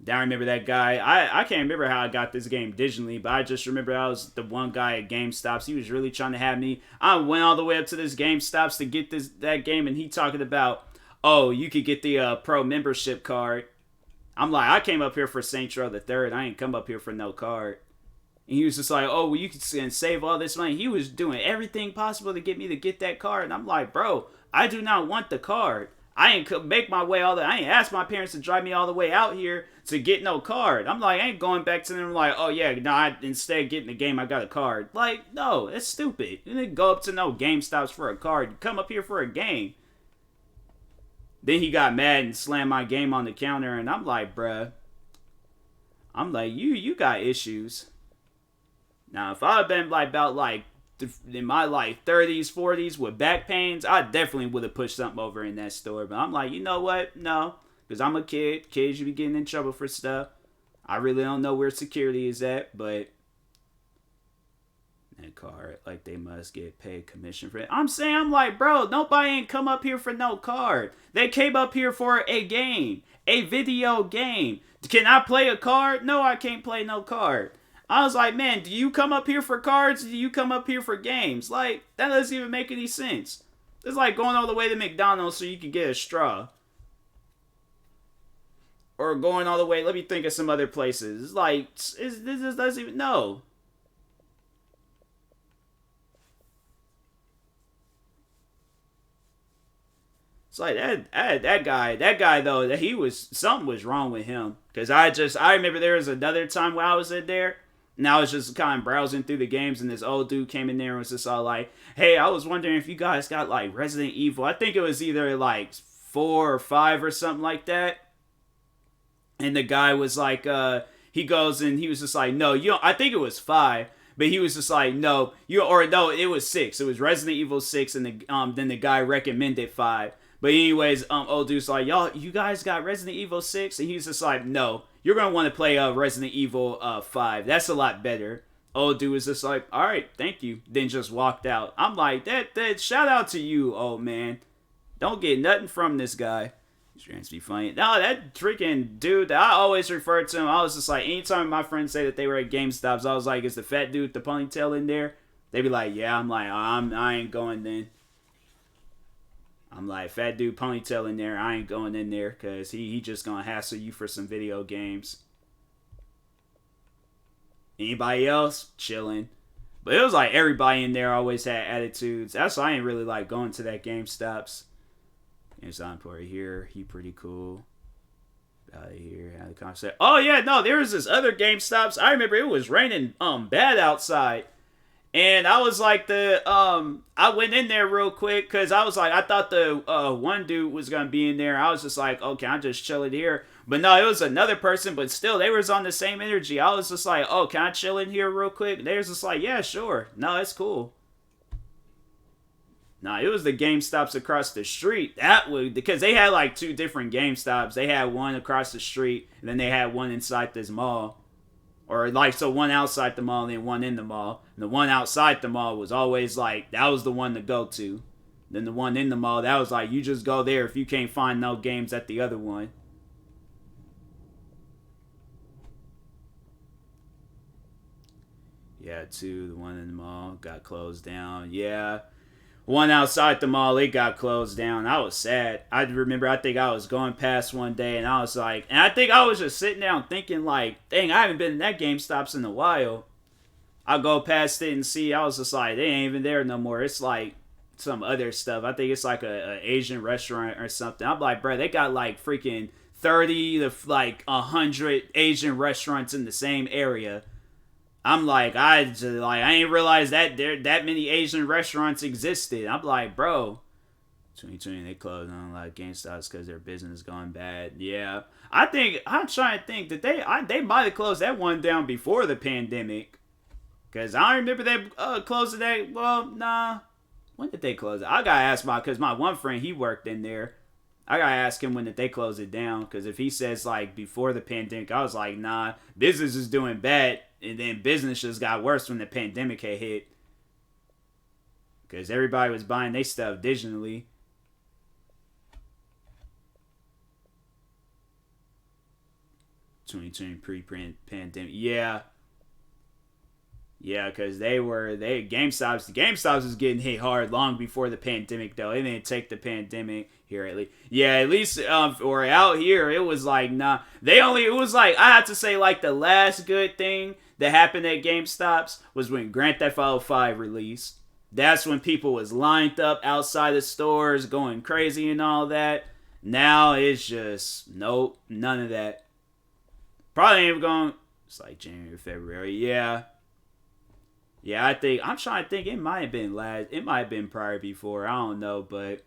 I remember that guy. I can't remember how I got this game digitally, but I just remember I was the one guy at GameStops. He was really trying to have me. I went all the way up to this GameStops to get that game, and he talking about, oh, you could get the pro membership card. I'm like, I came up here for Saints Row the 3rd. I ain't come up here for no card. And he was just like, oh, well, you can save all this money. He was doing everything possible to get me to get that card. And I'm like, bro, I do not want the card. I ain't make my way I ain't asked my parents to drive me all the way out here to get no card. I'm like, I ain't going back to them like, oh yeah, no, instead of getting the game, I got a card. Like, no, that's stupid. You didn't go up to no GameStops for a card. You come up here for a game. Then he got mad and slammed my game on the counter, and I'm like, bruh. I'm like, you got issues. Now, if I had been like about like in my like 30s, 40s with back pains, I definitely would have pushed something over in that store. But I'm like, you know what? No, because I'm a kid. Kids should be getting in trouble for stuff. I really don't know where security is at, but that card, like they must get paid commission for it. I'm like, bro, nobody ain't come up here for no card. They came up here for a game, a video game. Can I play a card? No, I can't play no card. I was like, man, do you come up here for cards? Or do you come up here for games? Like, that doesn't even make any sense. It's like going all the way to McDonald's so you can get a straw. Or going all the way, let me think of some other places. It's like, this doesn't even, no. It's like that guy though, that he was, something was wrong with him. Cause I remember there was another time when I was in there, and I was just kind of browsing through the games, and this old dude came in there and was just all like, hey, I was wondering if you guys got like Resident Evil. I think it was either like 4 or 5 or something like that. And the guy was like, he goes and he was just like, no, you don't, I think it was 5. But he was just like, no, it was 6. It was Resident Evil 6, and then the guy recommended 5. But anyways, old dude's like, you guys got Resident Evil 6? And he's just like, no, you're going to want to play Resident Evil 5. That's a lot better. Old dude was just like, all right, thank you. Then just walked out. I'm like, that shout out to you, old man. Don't get nothing from this guy. He's trying to be funny. No, that freaking dude that I always refer to him, I was just like, anytime my friends say that they were at GameStops, I was like, is the fat dude with the ponytail in there? They'd be like, yeah. I'm like, I ain't going then. I'm like, fat dude ponytail in there, I ain't going in there because he just going to hassle you for some video games. Anybody else? Chilling. But it was like everybody in there always had attitudes. That's why I ain't really like going to that GameStops. GameStop Port here, he pretty cool. Out of here, had a conversation. Oh yeah, no, there was this other GameStops. I remember it was raining bad outside. And I was like I went in there real quick because I was like, I thought the one dude was going to be in there. I was just like, okay, I'm just chilling here. But no, it was another person, but still, they was on the same energy. I was just like, oh, can I chill in here real quick? They was just like, yeah, sure. No, it's cool. No, it was the GameStops across the street. That was, because they had like 2 different GameStops. They had one across the street, and then they had one inside this mall. Or like, so one outside the mall and then one in the mall. And the one outside the mall was always like, that was the one to go to. Then the one in the mall, that was like, you just go there if you can't find no games at the other one. Yeah, 2, the one in the mall got closed down. Yeah. One outside the mall, it got closed down. I was sad. I remember, I think I was going past one day, and I was like, and I think I was just sitting down thinking like, dang, I haven't been in that GameStops in a while. I go past it and see, I was just like, they ain't even there no more. It's like some other stuff. I think it's like a Asian restaurant or something. I'm like, bro, they got like freaking 30 to like 100 Asian restaurants in the same area. I'm like, I ain't realized that there that many Asian restaurants existed. I'm like, bro, 2020 they closed on a lot of GameStops because their business gone bad. Yeah, I'm trying to think that they might have closed that one down before the pandemic, because I remember they closed it. Well, nah, when did they close it? I gotta ask because my one friend, he worked in there. I gotta ask him when did they close it down, because if he says like before the pandemic, I was like, nah, business is doing bad. And then business just got worse when the pandemic had hit. Because everybody was buying their stuff digitally. $2020 pre-pandemic. Yeah. Yeah, because GameStops was getting hit hard long before the pandemic, though. They didn't take the pandemic here, at least. Yeah, at least, or out here, it was like, nah. It was like, I have to say, like, the last good thing that happened at GameStops was when Grand Theft Auto 5 released. That's when people was lined up outside the stores going crazy and all that. Now it's just, nope, none of that. Probably ain't even going, it's like January, February, yeah. Yeah, I'm trying to think, it might have been prior before, I don't know, but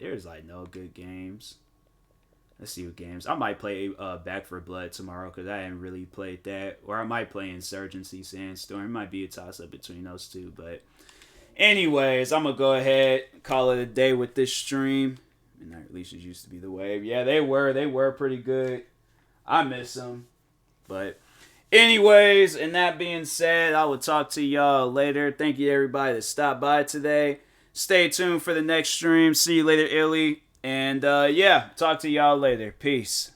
there's like no good games. Let's see what games. I might play Back 4 Blood tomorrow because I haven't really played that. Or I might play Insurgency Sandstorm. It might be a toss-up between those two. But anyways, I'm going to go ahead and call it a day with this stream. Midnight Releases used to be the wave. Yeah, they were pretty good. I miss them. But anyways, and that being said, I will talk to y'all later. Thank you everybody that stopped by today. Stay tuned for the next stream. See you later, Illy. And yeah, talk to y'all later. Peace.